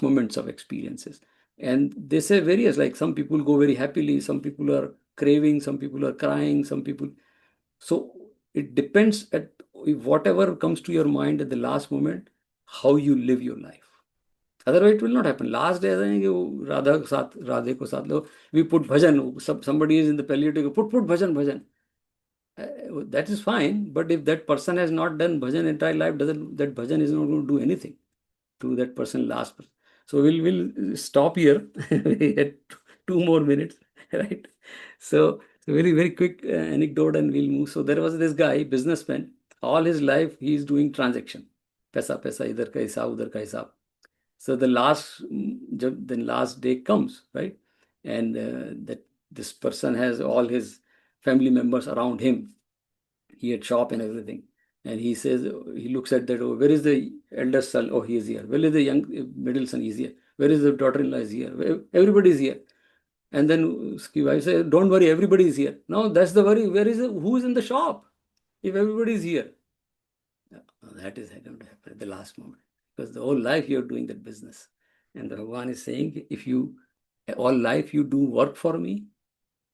moments of experiences. And they say various, like some people go very happily, some people are craving, some people are crying, some people. So it depends at whatever comes to your mind at the last moment, how you live your life. Otherwise, it will not happen. Last day, Radha ke saath, Radhe ko saath lo, we put bhajan. Somebody is in the palliative, put bhajan, bhajan. That is fine. But if that person has not done bhajan entire life, doesn't that bhajan is not going to do anything to that person last person. So we'll stop here. We had 2 more minutes, right? So very very quick anecdote, and we'll move. So there was this guy, businessman. All his life he is doing transaction, पैसा पैसा इधर का हिसाब उधर का हिसाब. So the last day comes, right? And that this person has all his family members around him. He had shop and everything. And he says, he looks at that, oh, where is the eldest son? Oh, he is here. Where is the young middle son? He is here. Where is the daughter-in-law? Is here. Everybody is here. And then his wife says, don't worry, everybody is here. Now that's the worry. Who is in the shop? If everybody is here. That is going to happen at the last moment. Because the whole life you're doing that business. And the Bhagavan is saying, if you, all life you do work for me,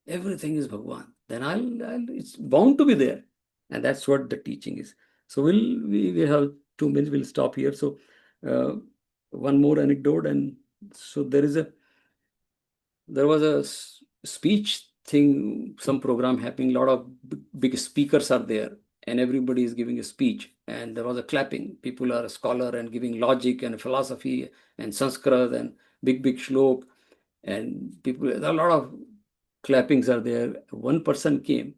everything is Bhagavan. Then it's bound to be there. And that's what the teaching is. So we have 2 minutes, we'll stop here. So one more anecdote. And so there was a speech thing, some program happening, a lot of big speakers are there, and everybody is giving a speech, and there was a clapping. People are a scholar and giving logic and philosophy and Sanskrit and big shlok, and people, a lot of clappings are there. One person came.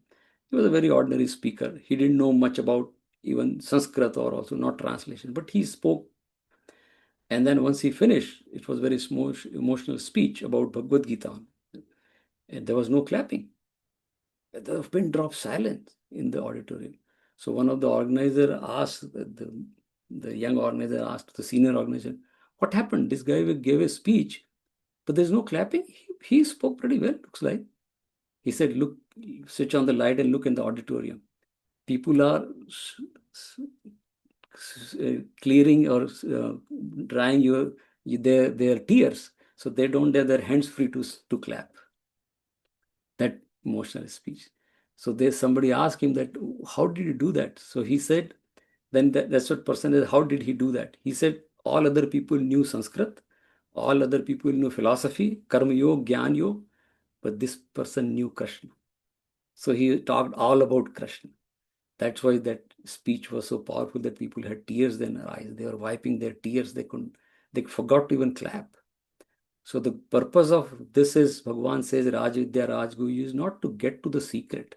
He was a very ordinary speaker. He didn't know much about even Sanskrit or also not translation, but he spoke. And then once he finished, it was very emotional speech about Bhagavad Gita. And there was no clapping. There was pin drop silence in the auditorium. So one of the organizer asked, the young organizer asked the senior organizer, what happened? This guy gave a speech, but there's no clapping. He spoke pretty well, looks like. He said, look, switch on the light and look in the auditorium. People are clearing or drying their tears, so they don't have their hands free to clap. That emotional speech. So there's somebody asked him that, how did you do that? So he said, then that's what person is, how did he do that? He said, all other people knew Sanskrit, all other people knew philosophy, karma yoga, gyan yoga, but this person knew Krishna. So he talked all about Krishna. That's why that speech was so powerful that people had tears in their eyes. They were wiping their tears. They forgot to even clap. So the purpose of this is, Bhagavan says, Rajvidya Rajguru is not to get to the secret.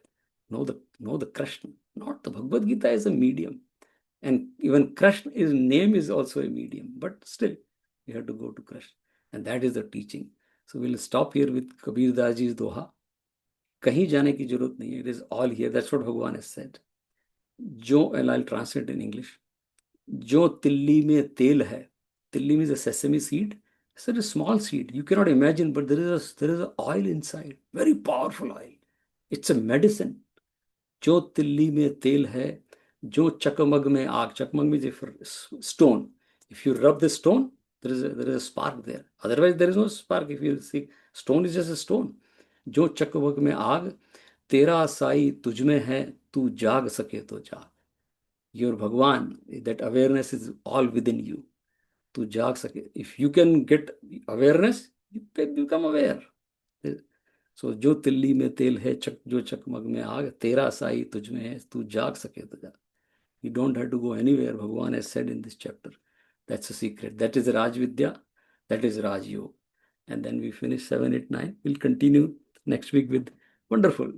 Know the Krishna. Not the Bhagavad Gita is a medium. And even Krishna, his name is also a medium. But still, you have to go to Krishna. And that is the teaching. So we'll stop here with Kabir Das Ji's Doha. कहीं जाने की जरूरत नहीं है. It is all here. That's what Bhagavan has said. And I'll translate in English. जो तिल्ली में तेल है. Tilli means a sesame seed. It's a small seed. You cannot imagine, but there is a oil inside. Very powerful oil. It's a medicine. जो तिल्ली में तेल है, जो चकमग में आग. Chakmag means a stone. If you rub the stone, there is a spark there. Otherwise, there is no spark. If you see, stone is just a stone. जो चकमग में आग, तेरा साई तुझ में है, तू जाग सके तो जाग. Your Bhagwan, that awareness is all within you. To जाग सके. If you can get awareness, you become aware. So जो तिल्ली में तेल है, जो चकमग में आग, तेरा साई तुझ में है, तू जाग सके तो जाग. You don't have to go anywhere. Bhagavan has said in this chapter. That's the secret. That is Raj Vidya. That is Raj Yoga. And then we finish 7, 8, 9. We'll continue next week with wonderful.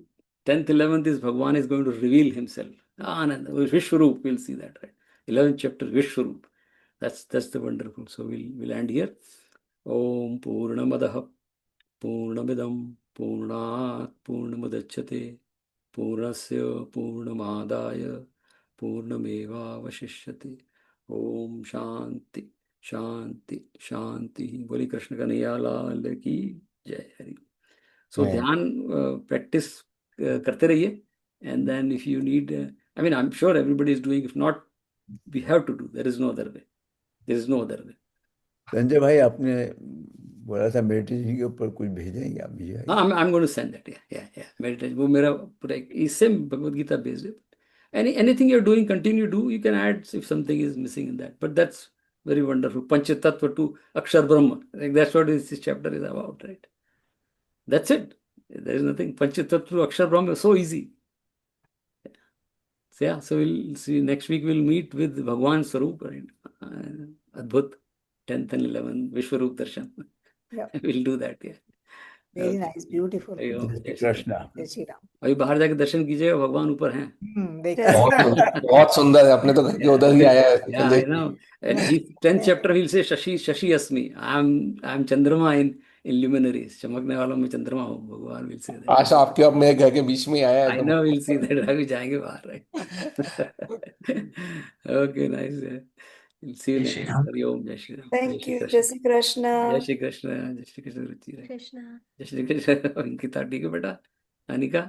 10th, 11th is Bhagavan is going to reveal himself. Anand, Vishwarup, we'll see that, right? 11th chapter, Vishwarup. That's the wonderful. So we'll end here. Om Purnamadaha Purnamidam Purnat Purnamudachyate Purnasya Purnamadaya Purnameva Vashishyate. Om Shanti Shanti Shanti. Boli Krishna Kanhaiya Lal ki Jai Hari. So ध्यान practice करते रहिए. And then if you need I mean, I'm sure everybody is doing. If not, we have to do. There is no other way. There is no other way. Sanjay भाई, आपने बोला था meditation के ऊपर कुछ भेजेंगे, आप भेजाइए। हाँ, I'm going to send that. Yeah. Meditation. वो मेरा पूरा इस सेम भगवद गीता based है. Anything you're doing, continue to do. You can add if something is missing in that. But that's very wonderful. Panchatattva to AksharBrahm. Like that's what this chapter is about, right? That's it. There is nothing. Panchatattva to AksharBrahm is so easy. So yeah, so we'll see. Next week we'll meet with Bhagwan Swarup, right? Adbhut, 10th and 11th, Vishwarup Darshan. Yeah. We'll do that, yeah. Very nice, beautiful. Hari Om, जय जय श्री श्री कृष्ण। जय श्री राम। अभी बाहर जाके दर्शन कीजिएगा, भगवान ऊपर हैं. देखा। बहुत सुंदर है, अपने तो घर के उधर ही आया है Yeah, Sanjay I know. And he 10th chapter he'll say Shashi Asmi. I'm Chandrama in luminaries. चमकने वालों में चंद्रमा हूँ. भगवान will say that. आशा आपके अब मेरे घर के बीच में ही आया है I एकदम। know we'll see that. अभी जाएंगे बाहर, right? Okay, nice. Yeah. We'll see you जय next. श्री राम। हरि ओम, जय श्री राम. Thank you. जय श्री कृष्ण। जय श्री कृष्ण. जय श्री कृष्ण रुचि रहे. कृष्णा। जय श्री कृष्ण. अंकिता ठीक है बेटा? अनिका?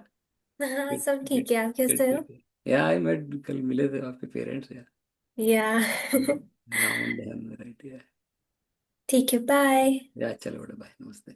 हाँ, सब ठीक है। आप कैसे हो? या आई मेट, कल मिले थे आपके पेरेंट्स यार. या रावण दहन में, राइट? या ठीक है, बाय। चलो बेटा, बाय, नमस्ते.